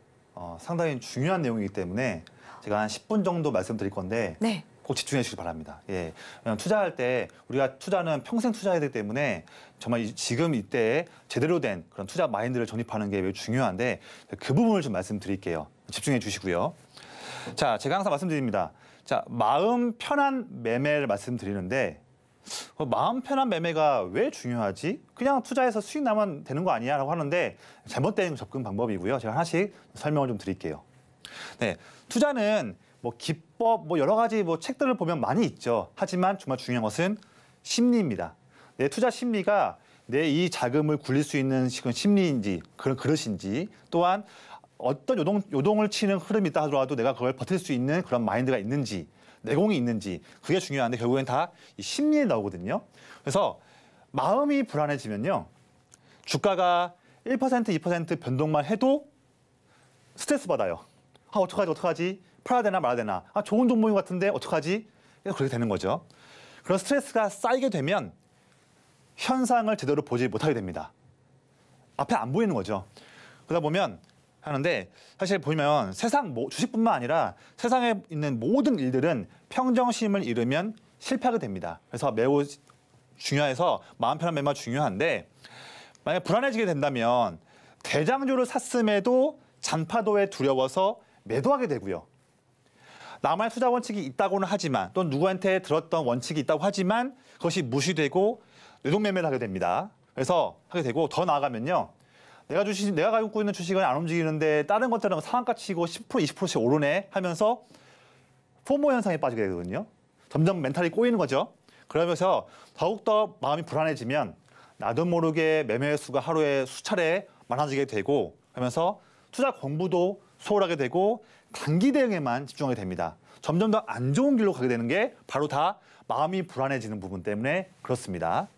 상당히 중요한 내용이기 때문에 제가 한 10분 정도 말씀드릴 건데 네. 꼭 집중해 주시기 바랍니다. 예, 왜냐하면 투자할 때 우리가 투자는 평생 투자해야 되기 때문에 정말 지금 이때에 제대로 된 그런 투자 마인드를 정립하는 게 매우 중요한데 그 부분을 좀 말씀드릴게요. 집중해 주시고요. 자, 제가 항상 말씀드립니다. 자, 마음 편한 매매를 말씀드리는데 마음 편한 매매가 왜 중요하지? 그냥 투자해서 수익 나면 되는 거 아니야? 라고 하는데 잘못된 접근 방법이고요. 제가 하나씩 설명을 좀 드릴게요. 네, 투자는 뭐 기법, 뭐 여러 가지 뭐 책들을 보면 많이 있죠. 하지만 정말 중요한 것은 심리입니다. 내 투자 심리가 내 이 자금을 굴릴 수 있는 심리인지 그런 그릇인지 또한 어떤 요동을 치는 흐름이 있다 하더라도 내가 그걸 버틸 수 있는 그런 마인드가 있는지 내공이 있는지 그게 중요한데 결국엔 다 이 심리에 나오거든요. 그래서 마음이 불안해지면요. 주가가 1%, 2% 변동만 해도 스트레스 받아요. 아, 어떡하지? 팔아야 되나 말아야 되나? 아, 좋은 종목인 것 같은데 어떡하지? 그래서 그렇게 되는 거죠. 그런 스트레스가 쌓이게 되면 현상을 제대로 보지 못하게 됩니다. 앞에 안 보이는 거죠. 그러다 보면 하는데 사실 보면 세상 주식뿐만 아니라 세상에 있는 모든 일들은 평정심을 잃으면 실패하게 됩니다. 그래서 매우 중요해서 마음 편한 매매가 중요한데 만약 불안해지게 된다면 대장주를 샀음에도 잔파도에 두려워서 매도하게 되고요. 나만의 투자 원칙이 있다고는 하지만 또 누구한테 들었던 원칙이 있다고 하지만 그것이 무시되고 뇌동매매를 하게 됩니다. 그래서 하게 되고 더 나아가면요. 내가 갖고 있는 주식은 안 움직이는데 다른 것들은 상한가 치고 10%, 20%씩 오르네 하면서 포모 현상에 빠지게 되거든요. 점점 멘탈이 꼬이는 거죠. 그러면서 더욱더 마음이 불안해지면 나도 모르게 매매 수가 하루에 수차례 많아지게 되고 하면서 투자 공부도 소홀하게 되고 단기 대응에만 집중하게 됩니다. 점점 더 안 좋은 길로 가게 되는 게 바로 다 마음이 불안해지는 부분 때문에 그렇습니다.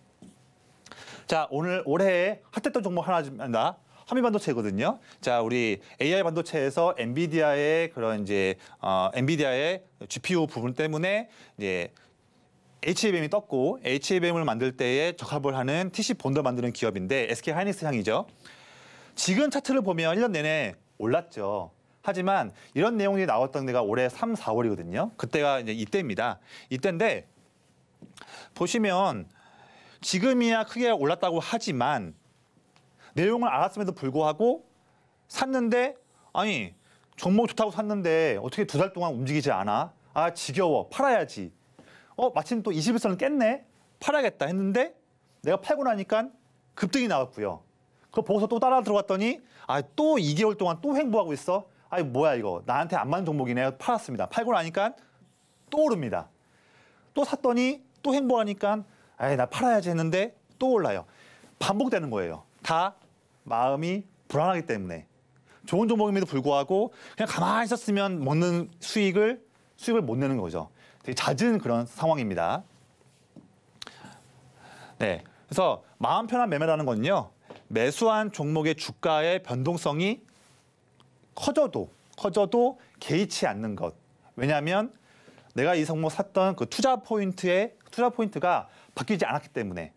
자, 올해 핫했던 종목 하나입니다. 한미반도체거든요. 자, 우리 AI 반도체에서 엔비디아의 그런 엔비디아의 GPU 부분 때문에 이제 HBM이 떴고 HBM을 만들 때에 적합을 하는 TC 본드 만드는 기업인데 SK 하이닉스 향이죠. 지금 차트를 보면 1년 내내 올랐죠. 하지만 이런 내용이 나왔던 데가 올해 3, 4월이거든요. 그때가 이제 이때입니다. 이때인데 보시면 지금이야 크게 올랐다고 하지만 내용을 알았음에도 불구하고 샀는데 아니 종목 좋다고 샀는데 어떻게 2달 동안 움직이지 않아? 아 지겨워 팔아야지. 마침 또 21선을 깼네. 팔아야겠다 했는데 내가 팔고 나니까 급등이 나왔고요. 그거 보고서 또 따라 들어갔더니 또 2개월 동안 또 횡보하고 있어. 뭐야 이거 나한테 안 맞는 종목이네. 팔았습니다. 팔고 나니까 또 오릅니다. 또 샀더니 또 횡보하니까 나 팔아야지 했는데 또 올라요. 반복되는 거예요. 다 마음이 불안하기 때문에. 좋은 종목임에도 불구하고 그냥 가만히 있었으면 먹는 수익을 못 내는 거죠. 되게 잦은 그런 상황입니다. 네, 그래서 마음 편한 매매라는 건요. 매수한 종목의 주가의 변동성이 커져도 개의치 않는 것. 왜냐하면 내가 이 종목 샀던 그 투자 포인트가 바뀌지 않았기 때문에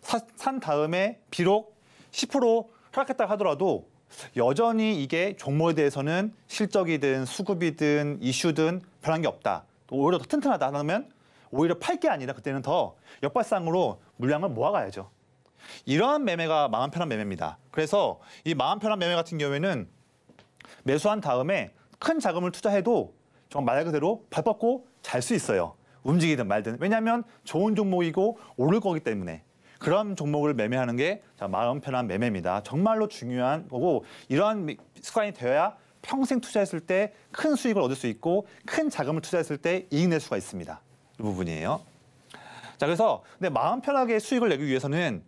산 다음에 비록 10% 하락했다 하더라도 여전히 이게 종목에 대해서는 실적이든 수급이든 이슈든 변한 게 없다. 또 오히려 더 튼튼하다 하면 오히려 팔 게 아니라 그때는 더 역발상으로 물량을 모아가야죠. 이러한 매매가 마음 편한 매매입니다. 그래서 이 마음 편한 매매 같은 경우에는 매수한 다음에 큰 자금을 투자해도 정말 말 그대로 발 뻗고 잘 수 있어요. 움직이든 말든. 왜냐하면 좋은 종목이고 오를 거기 때문에. 그런 종목을 매매하는 게 마음 편한 매매입니다. 정말로 중요한 거고 이러한 습관이 되어야 평생 투자했을 때 큰 수익을 얻을 수 있고 큰 자금을 투자했을 때 이익 낼 수가 있습니다. 이 부분이에요. 자, 그래서 근데 마음 편하게 수익을 내기 위해서는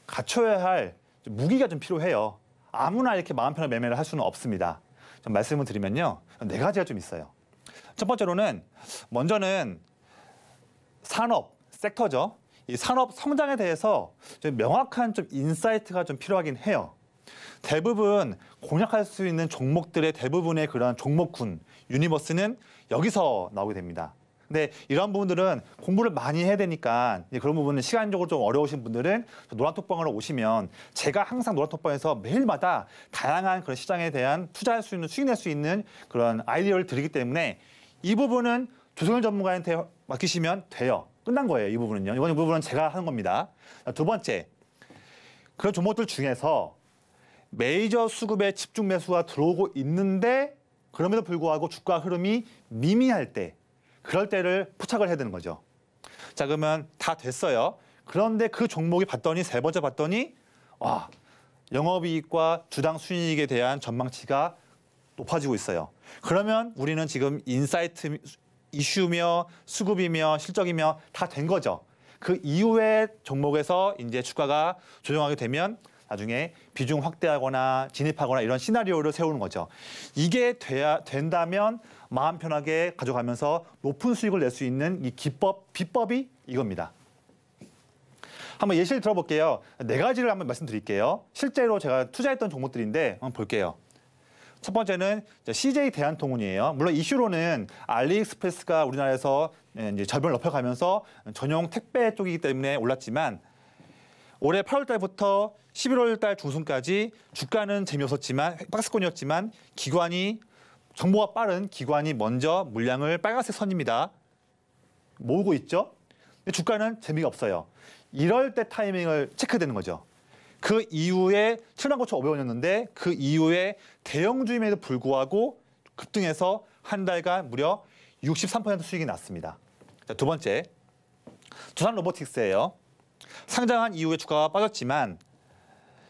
갖춰야 할 무기가 좀 필요해요. 아무나 이렇게 마음 편한 매매를 할 수는 없습니다. 좀 말씀을 드리면요. 4가지가 좀 있어요. 첫 번째로는 먼저는 산업, 섹터죠. 이 산업 성장에 대해서 좀 명확한 좀 인사이트가 좀 필요하긴 해요. 대부분 공략할 수 있는 종목들의 대부분의 그런 종목군, 유니버스는 여기서 나오게 됩니다. 근데 이런 부분들은 공부를 많이 해야 되니까 그런 부분은 시간적으로 좀 어려우신 분들은 노란톡방으로 오시면 제가 항상 노란톡방에서 매일마다 다양한 그런 시장에 대한 투자할 수 있는, 수익 낼 수 있는 그런 아이디어를 드리기 때문에 이 부분은 조성일 전문가한테 맡기시면 돼요. 끝난 거예요. 이 부분은요. 이번 부분은 제가 하는 겁니다. 두 번째, 그런 종목들 중에서 메이저 수급의 집중 매수가 들어오고 있는데 그럼에도 불구하고 주가 흐름이 미미할 때 그럴 때를 포착을 해야 되는 거죠. 자, 그러면 다 됐어요. 그런데 그 종목이 봤더니 세 번째 봤더니 와, 영업이익과 주당 순이익에 대한 전망치가 높아지고 있어요. 그러면 우리는 지금 인사이트 이슈며 수급이며 실적이며 다 된 거죠. 그 이후에 종목에서 이제 주가가 조정하게 되면 나중에 비중 확대하거나 진입하거나 이런 시나리오를 세우는 거죠. 이게 된다면 마음 편하게 가져가면서 높은 수익을 낼 수 있는 이 비법이 이겁니다. 한번 예시를 들어볼게요. 네 가지를 한번 말씀드릴게요. 실제로 제가 투자했던 종목들인데 한번 볼게요. 첫 번째는 CJ 대한통운이에요. 물론 이슈로는 알리익스프레스가 우리나라에서 이제 절반을 높여가면서 전용 택배 쪽이기 때문에 올랐지만 올해 8월 달부터 11월 달 중순까지 주가는 재미없었지만 박스권이었지만 정보가 빠른 기관이 먼저 물량을 빨간색 선입니다. 모으고 있죠. 근데 주가는 재미가 없어요. 이럴 때 타이밍을 체크되는 거죠. 그 이후에 79,500원이었는데 그 이후에 대형주임에도 불구하고 급등해서 한 달간 무려 63% 수익이 났습니다. 자, 두 번째, 두산로보틱스예요. 상장한 이후에 주가가 빠졌지만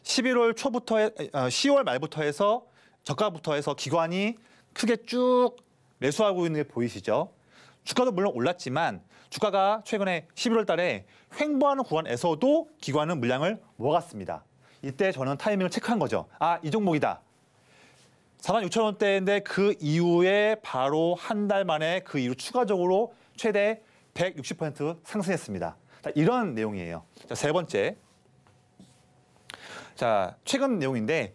10월 말부터 해서 저가부터 해서 기관이 크게 쭉 매수하고 있는 게 보이시죠? 주가도 물론 올랐지만 주가가 최근에 11월 달에 횡보하는 구간에서도 기관은 물량을 모아갔습니다. 이때 저는 타이밍을 체크한 거죠. 아, 이 종목이다. 46,000원대인데 그 이후에 바로 한 달 만에 그 이후 추가적으로 최대 160% 상승했습니다. 자, 이런 내용이에요. 자, 세 번째. 자, 최근 내용인데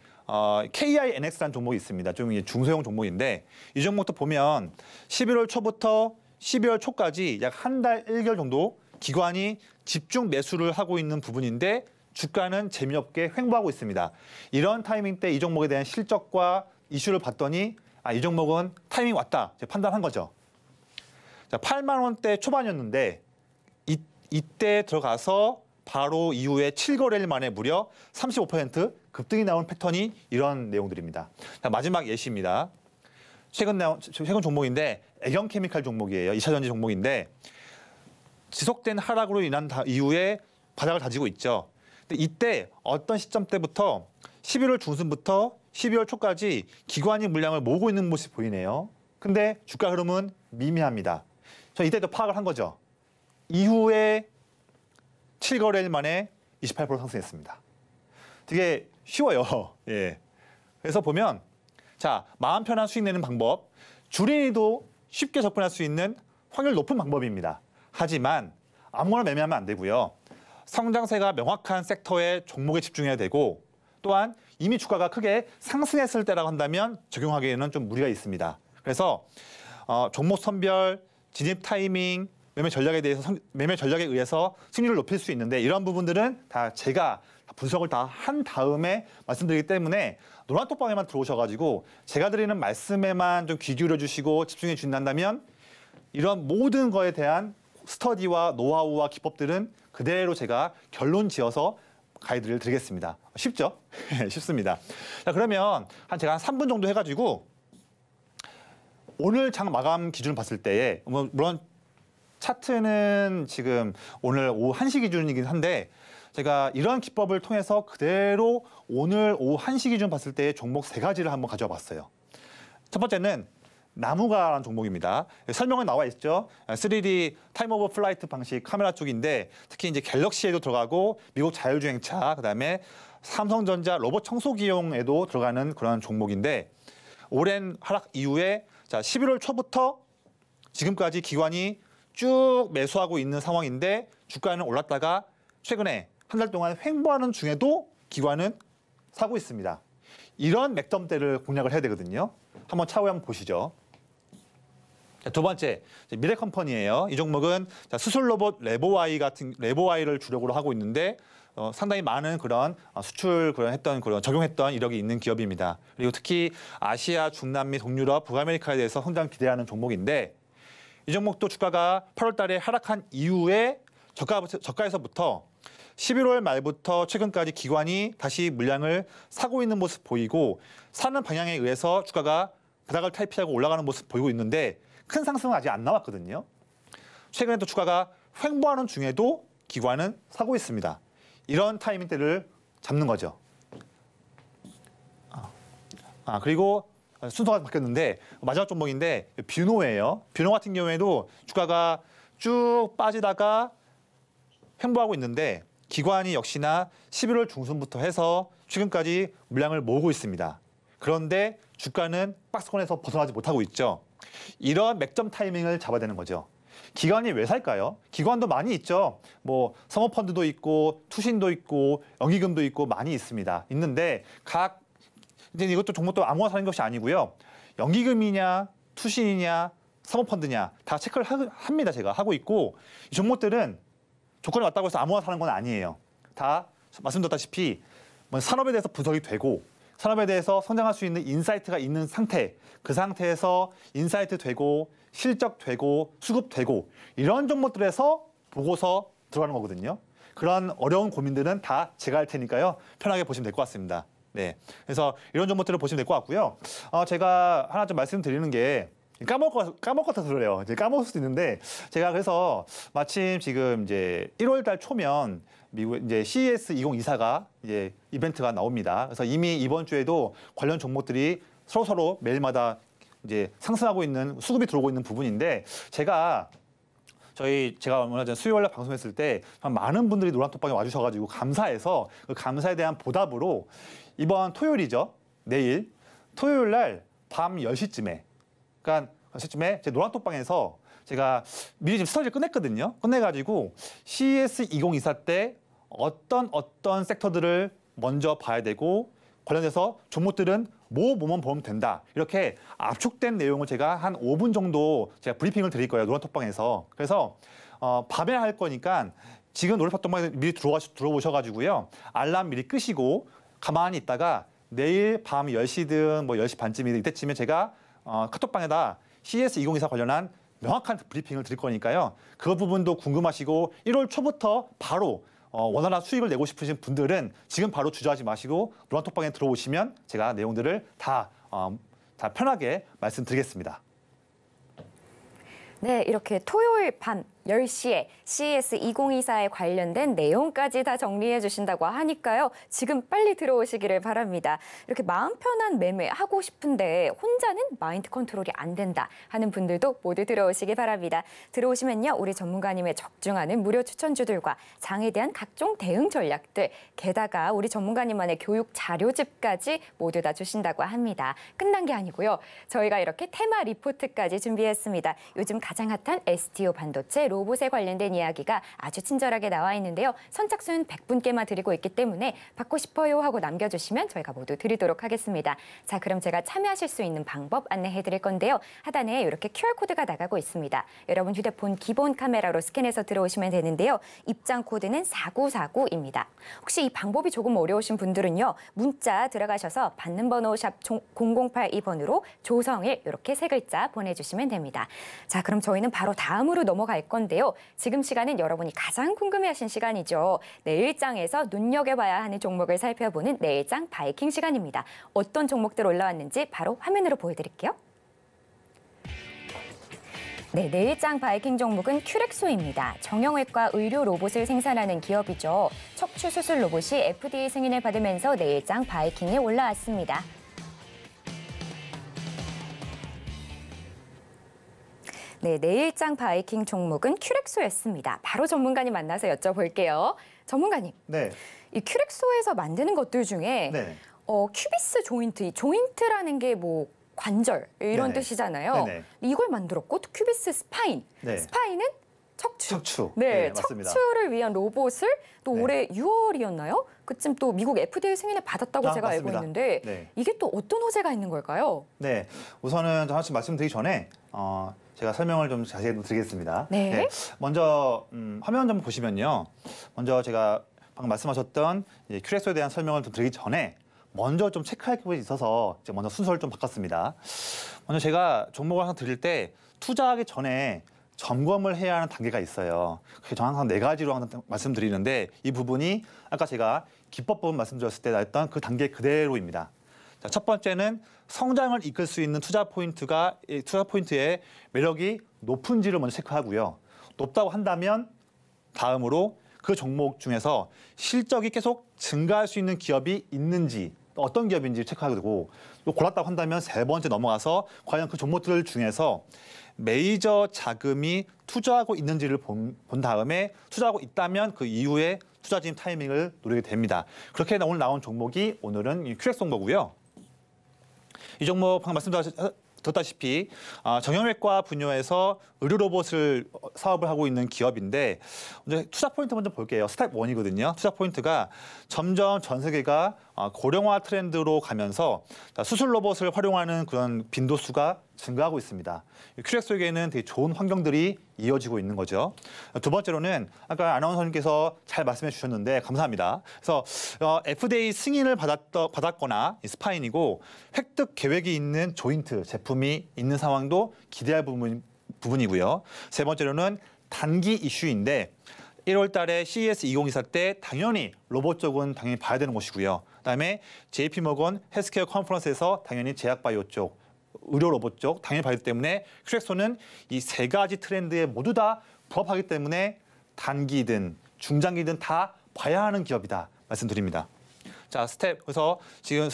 KINX라는 종목이 있습니다. 좀 중소형 종목인데 이 종목도 보면 11월 초부터 12월 초까지 약 한 달 1개월 정도 기관이 집중 매수를 하고 있는 부분인데 주가는 재미없게 횡보하고 있습니다. 이런 타이밍 때 이 종목에 대한 실적과 이슈를 봤더니 이 종목은 타이밍 왔다 판단한 거죠. 자, 8만 원대 초반이었는데 이때 들어가서 바로 이후에 7거래일 만에 무려 35% 급등이 나온 패턴이 이런 내용들입니다. 자, 마지막 예시입니다. 최근 종목인데 애경케미칼 종목이에요. 2차전지 종목인데 지속된 하락으로 인한 이후에 바닥을 다지고 있죠. 근데 이때 어떤 시점 때부터 11월 중순부터 12월 초까지 기관이 물량을 모으고 있는 모습이 보이네요. 근데 주가 흐름은 미미합니다. 저 이때도 파악을 한 거죠. 이후에 7거래일 만에 28% 상승했습니다. 되게 쉬워요. 예. 그래서 보면 자, 마음 편한 수익 내는 방법, 주린이도 쉽게 접근할 수 있는 확률 높은 방법입니다. 하지만 아무거나 매매하면 안 되고요. 성장세가 명확한 섹터에 종목에 집중해야 되고 또한 이미 주가가 크게 상승했을 때라고 한다면 적용하기에는 좀 무리가 있습니다. 그래서 종목 선별, 진입 타이밍, 매매 전략에 의해서 승률을 높일 수 있는데 이런 부분들은 다 제가 분석을 다 한 다음에 말씀드리기 때문에 노란톡방에만 들어오셔가지고 제가 드리는 말씀에만 좀 귀 기울여 주시고 집중해 주신다면 이런 모든 거에 대한 스터디와 노하우와 기법들은 그대로 제가 결론 지어서 가이드를 드리겠습니다. 쉽죠? 쉽습니다. 자, 그러면 제가 한 3분 정도 해가지고 오늘 장 마감 기준을 봤을 때에 물론 차트는 지금 오늘 오후 1시 기준이긴 한데 제가 이런 기법을 통해서 그대로 오늘 오후 1시 기준 봤을 때 종목 3가지를 한번 가져와 봤어요. 첫 번째는 나무가라는 종목입니다. 설명은 나와 있죠. 3D 타임 오버 플라이트 방식 카메라 쪽인데 특히 이제 갤럭시에도 들어가고 미국 자율주행차 그다음에 삼성전자 로봇 청소기용에도 들어가는 그런 종목인데 오랜 하락 이후에 자 11월 초부터 지금까지 기관이 쭉 매수하고 있는 상황인데 주가는 올랐다가 최근에 한 달 동안 횡보하는 중에도 기관은 사고 있습니다. 이런 맥점대를 공략을 해야 되거든요. 한번 차후에 한번 보시죠. 자, 두 번째, 미래컴퍼니예요. 이 종목은 수술 로봇 레보아이를 주력으로 하고 있는데 상당히 많은 그런 수출 적용했던 이력이 있는 기업입니다. 그리고 특히 아시아, 중남미, 동유럽, 북아메리카에 대해서 성장 기대하는 종목인데 이 종목도 주가가 8월 달에 하락한 이후에 저가에서부터 11월 말부터 최근까지 기관이 다시 물량을 사고 있는 모습 보이고 사는 방향에 의해서 주가가 바닥을 탈피하고 올라가는 모습 보이고 있는데 큰 상승은 아직 안 나왔거든요. 최근에 또 주가가 횡보하는 중에도 기관은 사고 있습니다. 이런 타이밍 때를 잡는 거죠. 그리고 순서가 바뀌었는데 마지막 종목인데 뷰노예요. 뷰노 같은 경우에도 주가가 쭉 빠지다가 횡보하고 있는데 기관이 역시나 11월 중순부터 해서 최근까지 물량을 모으고 있습니다. 그런데 주가는 박스권에서 벗어나지 못하고 있죠. 이런 맥점 타이밍을 잡아야 되는 거죠. 기관이 왜 살까요? 기관도 많이 있죠. 뭐 사모펀드도 있고 투신도 있고 연기금도 있고 많이 있습니다. 있는데 이제 이것도 종목도 아무거나 사는 것이 아니고요. 연기금이냐 투신이냐 사모펀드냐 다 체크를 합니다. 제가 하고 있고 이 종목들은 조건이 맞다고 해서 아무거나 사는 건 아니에요. 다 말씀드렸다시피 산업에 대해서 분석이 되고 산업에 대해서 성장할 수 있는 인사이트가 있는 상태, 그 상태에서 인사이트 되고 실적 되고 수급 되고 이런 종목들에서 보고서 들어가는 거거든요. 그런 어려운 고민들은 다 제가 할 테니까요. 편하게 보시면 될 것 같습니다. 네, 그래서 이런 종목들을 보시면 될 것 같고요. 제가 하나 좀 말씀드리는 게 까먹을 것 같아서 그래요. 이제 까먹을 수도 있는데 제가 그래서 마침 지금 이제 1월달 초면 미국 이제 CES 2024가 이제 이벤트가 나옵니다. 그래서 이미 이번 주에도 관련 종목들이 서로 매일마다 이제 상승하고 있는 수급이 들어오고 있는 부분인데 제가 얼마 전 수요일날 방송했을 때 많은 분들이 노란톡방에 와주셔가지고 감사해서 그 감사에 대한 보답으로 이번 토요일이죠. 내일 토요일날 밤 10시쯤에 그러니까 10시쯤에 제 노란톡방에서 제가 미리 지금 스터디를 끝냈거든요. 끝내가지고 CES 2024 때 어떤 섹터들을 먼저 봐야 되고 관련해서 종목들은 뭐만 보면 된다. 이렇게 압축된 내용을 제가 한 5분 정도 제가 브리핑을 드릴 거예요. 노란톡방에서. 그래서 밤에 할 거니까 지금 노란톡방에 미리 들어오셔가지고요. 알람 미리 끄시고 가만히 있다가 내일 밤 10시든 뭐 10시 반쯤이든 이때쯤에 제가 카톡방에다 CES 2024 관련한 명확한 브리핑을 드릴 거니까요. 그 부분도 궁금하시고 1월 초부터 바로 원활한 수익을 내고 싶으신 분들은 지금 바로 주저하지 마시고 노란톡방에 들어오시면 제가 내용들을 다 편하게 말씀드리겠습니다. 네, 이렇게 토요일 밤 10시에 CES 2024에 관련된 내용까지 다 정리해 주신다고 하니까요. 지금 빨리 들어오시기를 바랍니다. 이렇게 마음 편한 매매 하고 싶은데 혼자는 마인드 컨트롤이 안 된다 하는 분들도 모두 들어오시기 바랍니다. 들어오시면요. 우리 전문가님의 적중하는 무료 추천주들과 장에 대한 각종 대응 전략들, 게다가 우리 전문가님만의 교육 자료집까지 모두 다 주신다고 합니다. 끝난 게 아니고요. 저희가 이렇게 테마 리포트까지 준비했습니다. 요즘 가장 핫한 STO 반도체 로봇에 관련된 이야기가 아주 친절하게 나와 있는데요. 선착순 100분께만 드리고 있기 때문에 받고 싶어요 하고 남겨주시면 저희가 모두 드리도록 하겠습니다. 자, 그럼 제가 참여하실 수 있는 방법 안내해 드릴 건데요. 하단에 이렇게 QR코드가 나가고 있습니다. 여러분 휴대폰 기본 카메라로 스캔해서 들어오시면 되는데요. 입장 코드는 4949입니다. 혹시 이 방법이 조금 어려우신 분들은요. 문자 들어가셔서 받는 번호 샵 0082번으로 조성일 이렇게 세 글자 보내주시면 됩니다. 자, 그럼 저희는 바로 다음으로 넘어갈 건데요. 지금 시간은 여러분이 가장 궁금해하신 시간이죠. 내일장에서 눈여겨봐야 하는 종목을 살펴보는 내일장 바이킹 시간입니다. 어떤 종목들 올라왔는지 바로 화면으로 보여드릴게요. 네, 내일장 바이킹 종목은 큐렉소입니다. 정형외과 의료 로봇을 생산하는 기업이죠. 척추 수술 로봇이 FDA 승인을 받으면서 내일장 바이킹에 올라왔습니다. 네, 내일장 바이킹 종목은 큐렉소였습니다. 바로 전문가님 만나서 여쭤볼게요. 전문가님, 네. 이 큐렉소에서 만드는 것들 중에 네. 큐비스 조인트, 이 조인트라는 게 뭐 관절 이런 네네. 뜻이잖아요. 네네. 이걸 만들었고 또 큐비스 스파인, 네. 스파인은 척추. 네, 네, 맞습니다. 척추를 위한 로봇을 또 네. 올해 6월이었나요? 그쯤 또 미국 FDA 승인을 받았다고 제가 알고 맞습니다. 있는데 네. 이게 또 어떤 호재가 있는 걸까요? 네, 우선은 하나씩 말씀드리기 전에 제가 설명을 좀 자세히 드리겠습니다. 네. 먼저 화면 좀 보시면요. 먼저 제가 방금 말씀하셨던 큐렉소에 대한 설명을 좀 드리기 전에 먼저 좀 체크할 부분이 있어서 이제 먼저 순서를 좀 바꿨습니다. 먼저 제가 종목을 하나 드릴 때 투자하기 전에 점검을 해야 하는 단계가 있어요. 그래서 저는 항상 4가지로 항상 말씀드리는데 이 부분이 아까 제가 기법 부분 말씀드렸을 때 나왔던 그 단계 그대로입니다. 자, 첫 번째는 성장을 이끌 수 있는 투자 포인트의 매력이 높은지를 먼저 체크하고요. 높다고 한다면 다음으로 그 종목 중에서 실적이 계속 증가할 수 있는 기업이 있는지 어떤 기업인지 체크하게 되고 골랐다고 한다면 세 번째 넘어가서 과연 그 종목들 중에서 메이저 자금이 투자하고 있는지를 본 다음에 투자하고 있다면 그 이후에 투자 진입 타이밍을 노리게 됩니다. 그렇게 오늘 나온 종목이 오늘은 QX 종목이고요. 이 종목 방금 말씀드렸다시피 정형외과 분야에서 의료 로봇을 사업을 하고 있는 기업인데 이제 투자 포인트 먼저 볼게요. 스텝 1이거든요. 투자 포인트가 점점 전 세계가 고령화 트렌드로 가면서 수술 로봇을 활용하는 그런 빈도수가 증가하고 있습니다. QX에게는 되게 좋은 환경들이 이어지고 있는 거죠. 두 번째로는 아까 아나운서님께서 잘 말씀해 주셨는데 감사합니다. 그래서 FDA 승인을 받았거나 스파인이고 획득 계획이 있는 조인트 제품이 있는 상황도 기대할 부분이고요. 세 번째로는 단기 이슈인데 1월 달에 CES 2024 때 당연히 로봇 쪽은 당연히 봐야 되는 것이고요. 그다음에 JP모건 헬스케어 컨퍼런스에서 당연히 제약바이오 쪽, 의료 로봇 쪽 당연히 봐야 되기 때문에 QX는 이 세 가지 트렌드에 모두 다 부합하기 때문에 단기든 중장기든 다 봐야 하는 기업이다 말씀드립니다. 자, 그래서 지금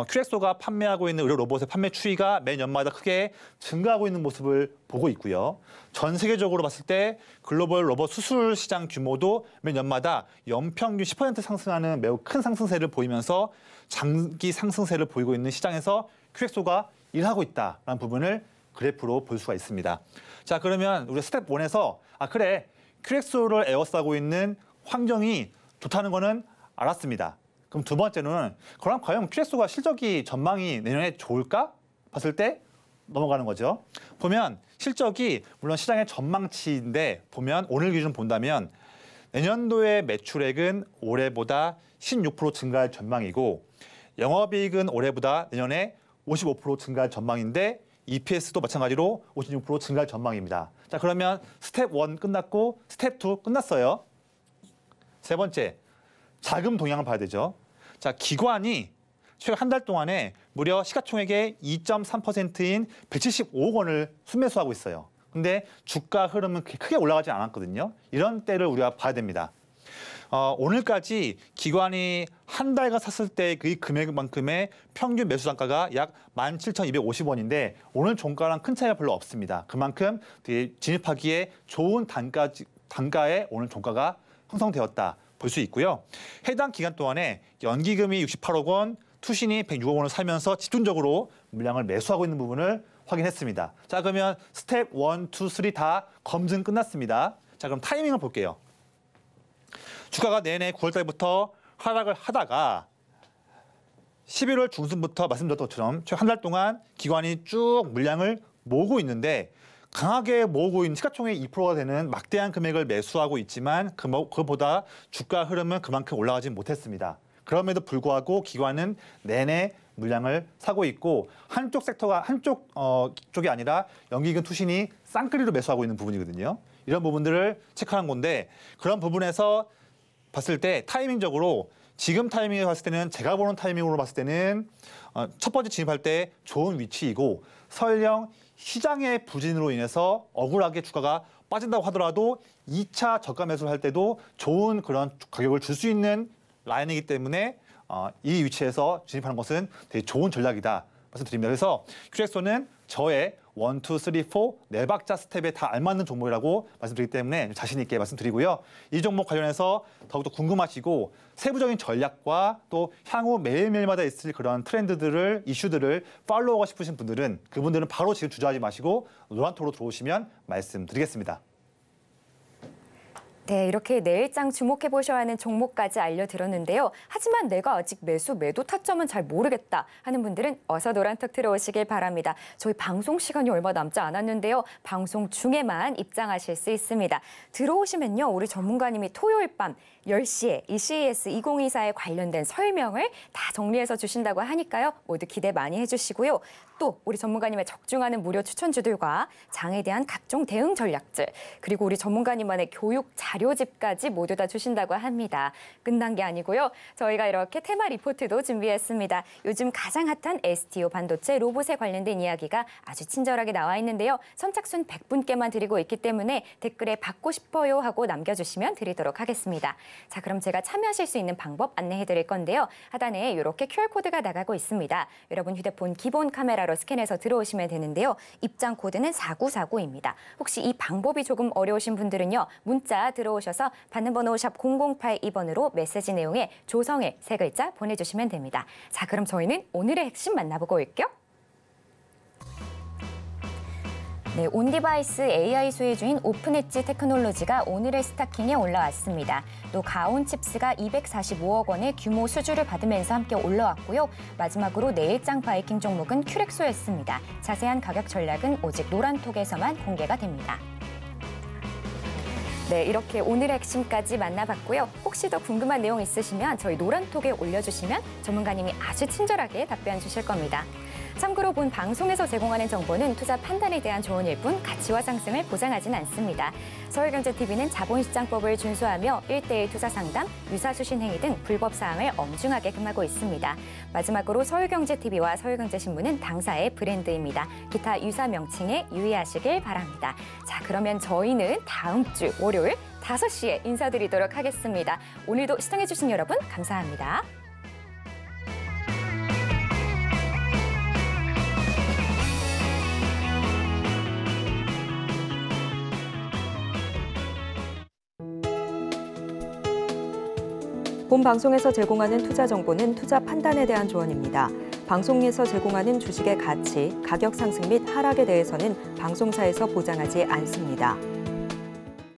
QX가 판매하고 있는 의료 로봇의 판매 추이가 매년마다 크게 증가하고 있는 모습을 보고 있고요. 전 세계적으로 봤을 때 글로벌 로봇 수술 시장 규모도 매년마다 연평균 10% 상승하는 매우 큰 상승세를 보이면서 장기 상승세를 보이고 있는 시장에서 QX가 일하고 있다라는 부분을 그래프로 볼 수가 있습니다. 자, 그러면 우리 스텝 1에서 그래, QX를 에워싸고 있는 환경이 좋다는 거는 알았습니다. 그럼 두 번째는 그럼 과연 QX가 실적이 전망이 내년에 좋을까? 봤을 때 넘어가는 거죠. 보면 실적이 물론 시장의 전망치인데 보면 오늘 기준 본다면 내년도의 매출액은 올해보다 16% 증가할 전망이고 영업이익은 올해보다 내년에 55% 증가할 전망인데 EPS도 마찬가지로 56% 증가할 전망입니다. 자, 그러면 스텝 1 끝났고 스텝 2 끝났어요. 세 번째, 자금 동향을 봐야 되죠. 자, 기관이 최근 한 달 동안에 무려 시가총액의 2.3%인 175억 원을 순매수하고 있어요. 근데 주가 흐름은 크게 올라가지 않았거든요. 이런 때를 우리가 봐야 됩니다. 오늘까지 기관이 한 달간 샀을 때 그 금액만큼의 평균 매수 단가가 약 17,250원인데 오늘 종가랑 큰 차이가 별로 없습니다. 그만큼 진입하기에 좋은 단가에 오늘 종가가 형성되었다 볼 수 있고요. 해당 기간 동안에 연기금이 68억 원, 투신이 106억 원을 사면서 집중적으로 물량을 매수하고 있는 부분을 확인했습니다. 자, 그러면 스텝 1, 2, 3 다 검증 끝났습니다. 자, 그럼 타이밍을 볼게요. 주가가 내내 9월 달부터 하락을 하다가 11월 중순부터 말씀드렸던 것처럼 한 달 동안 기관이 쭉 물량을 모으고 있는데 강하게 모으고 있는 시가총액 2%가 되는 막대한 금액을 매수하고 있지만 그보다 주가 흐름은 그만큼 올라가지 못했습니다. 그럼에도 불구하고 기관은 내내 물량을 사고 있고 한쪽 쪽이 아니라 연기금 투신이 쌍끌이로 매수하고 있는 부분이거든요. 이런 부분들을 체크한 건데 그런 부분에서 봤을 때 타이밍적으로 지금 타이밍에 봤을 때는 제가 보는 타이밍으로 봤을 때는 첫 번째 진입할 때 좋은 위치이고 설령 시장의 부진으로 인해서 억울하게 주가가 빠진다고 하더라도 2차 저가 매수를 할 때도 좋은 그런 가격을 줄 수 있는 라인이기 때문에 이 위치에서 진입하는 것은 되게 좋은 전략이다 말씀드립니다. 그래서 QX는 저의 1, 2, 3, 4 네 박자 스텝에 다 알맞는 종목이라고 말씀드리기 때문에 자신 있게 말씀드리고요. 이 종목 관련해서 더욱더 궁금하시고 세부적인 전략과 또 향후 매일매일마다 있을 그런 트렌드들을 이슈들을 팔로우하고 싶으신 분들은 그분들은 바로 지금 주저하지 마시고 노란톡으로 들어오시면 말씀드리겠습니다. 네, 이렇게 내일장 주목해 보셔야 하는 종목까지 알려드렸는데요. 하지만 내가 아직 매도 타점은 잘 모르겠다 하는 분들은 어서 노란톡 들어오시길 바랍니다. 저희 방송 시간이 얼마 남지 않았는데요. 방송 중에만 입장하실 수 있습니다. 들어오시면요, 우리 전문가님이 토요일 밤 10시에 이 CES 2024에 관련된 설명을 다 정리해서 주신다고 하니까요. 모두 기대 많이 해주시고요. 또 우리 전문가님의 적중하는 무료 추천주들과 장에 대한 각종 대응 전략들, 그리고 우리 전문가님만의 교육 자료집까지 모두 다 주신다고 합니다. 끝난 게 아니고요. 저희가 이렇게 테마 리포트도 준비했습니다. 요즘 가장 핫한 STO 반도체 로봇에 관련된 이야기가 아주 친절하게 나와 있는데요. 선착순 100분께만 드리고 있기 때문에 댓글에 받고 싶어요 하고 남겨주시면 드리도록 하겠습니다. 자, 그럼 제가 참여하실 수 있는 방법 안내해 드릴 건데요. 하단에 이렇게 QR코드가 나가고 있습니다. 여러분 휴대폰 기본 카메라로 스캔해서 들어오시면 되는데요. 입장 코드는 4949입니다. 혹시 이 방법이 조금 어려우신 분들은요. 문자 들어오셔서 받는 번호 샵 0082번으로 메시지 내용에 조성일 3글자 보내주시면 됩니다. 자, 그럼 저희는 오늘의 핵심 만나보고 올게요. 네, 온디바이스 AI 소외주인 오픈엣지 테크놀로지가 오늘의 스타킹에 올라왔습니다. 또 가온칩스가 245억 원의 규모 수주를 받으면서 함께 올라왔고요. 마지막으로 내일장 바이킹 종목은 큐렉소였습니다. 자세한 가격 전략은 오직 노란톡에서만 공개가 됩니다. 네, 이렇게 오늘의 핵심까지 만나봤고요. 혹시 더 궁금한 내용 있으시면 저희 노란톡에 올려주시면 전문가님이 아주 친절하게 답변 주실 겁니다. 참고로 본 방송에서 제공하는 정보는 투자 판단에 대한 조언일 뿐 가치와 상승을 보장하진 않습니다. 서울경제TV는 자본시장법을 준수하며 1:1 투자 상담, 유사수신 행위 등 불법 사항을 엄중하게 금하고 있습니다. 마지막으로 서울경제TV와 서울경제신문은 당사의 브랜드입니다. 기타 유사 명칭에 유의하시길 바랍니다. 자, 그러면 저희는 다음 주 월요일 5시에 인사드리도록 하겠습니다. 오늘도 시청해주신 여러분 감사합니다. 본 방송에서 제공하는 투자 정보는 투자 판단에 대한 조언입니다. 방송에서 제공하는 주식의 가치, 가격 상승 및 하락에 대해서는 방송사에서 보장하지 않습니다.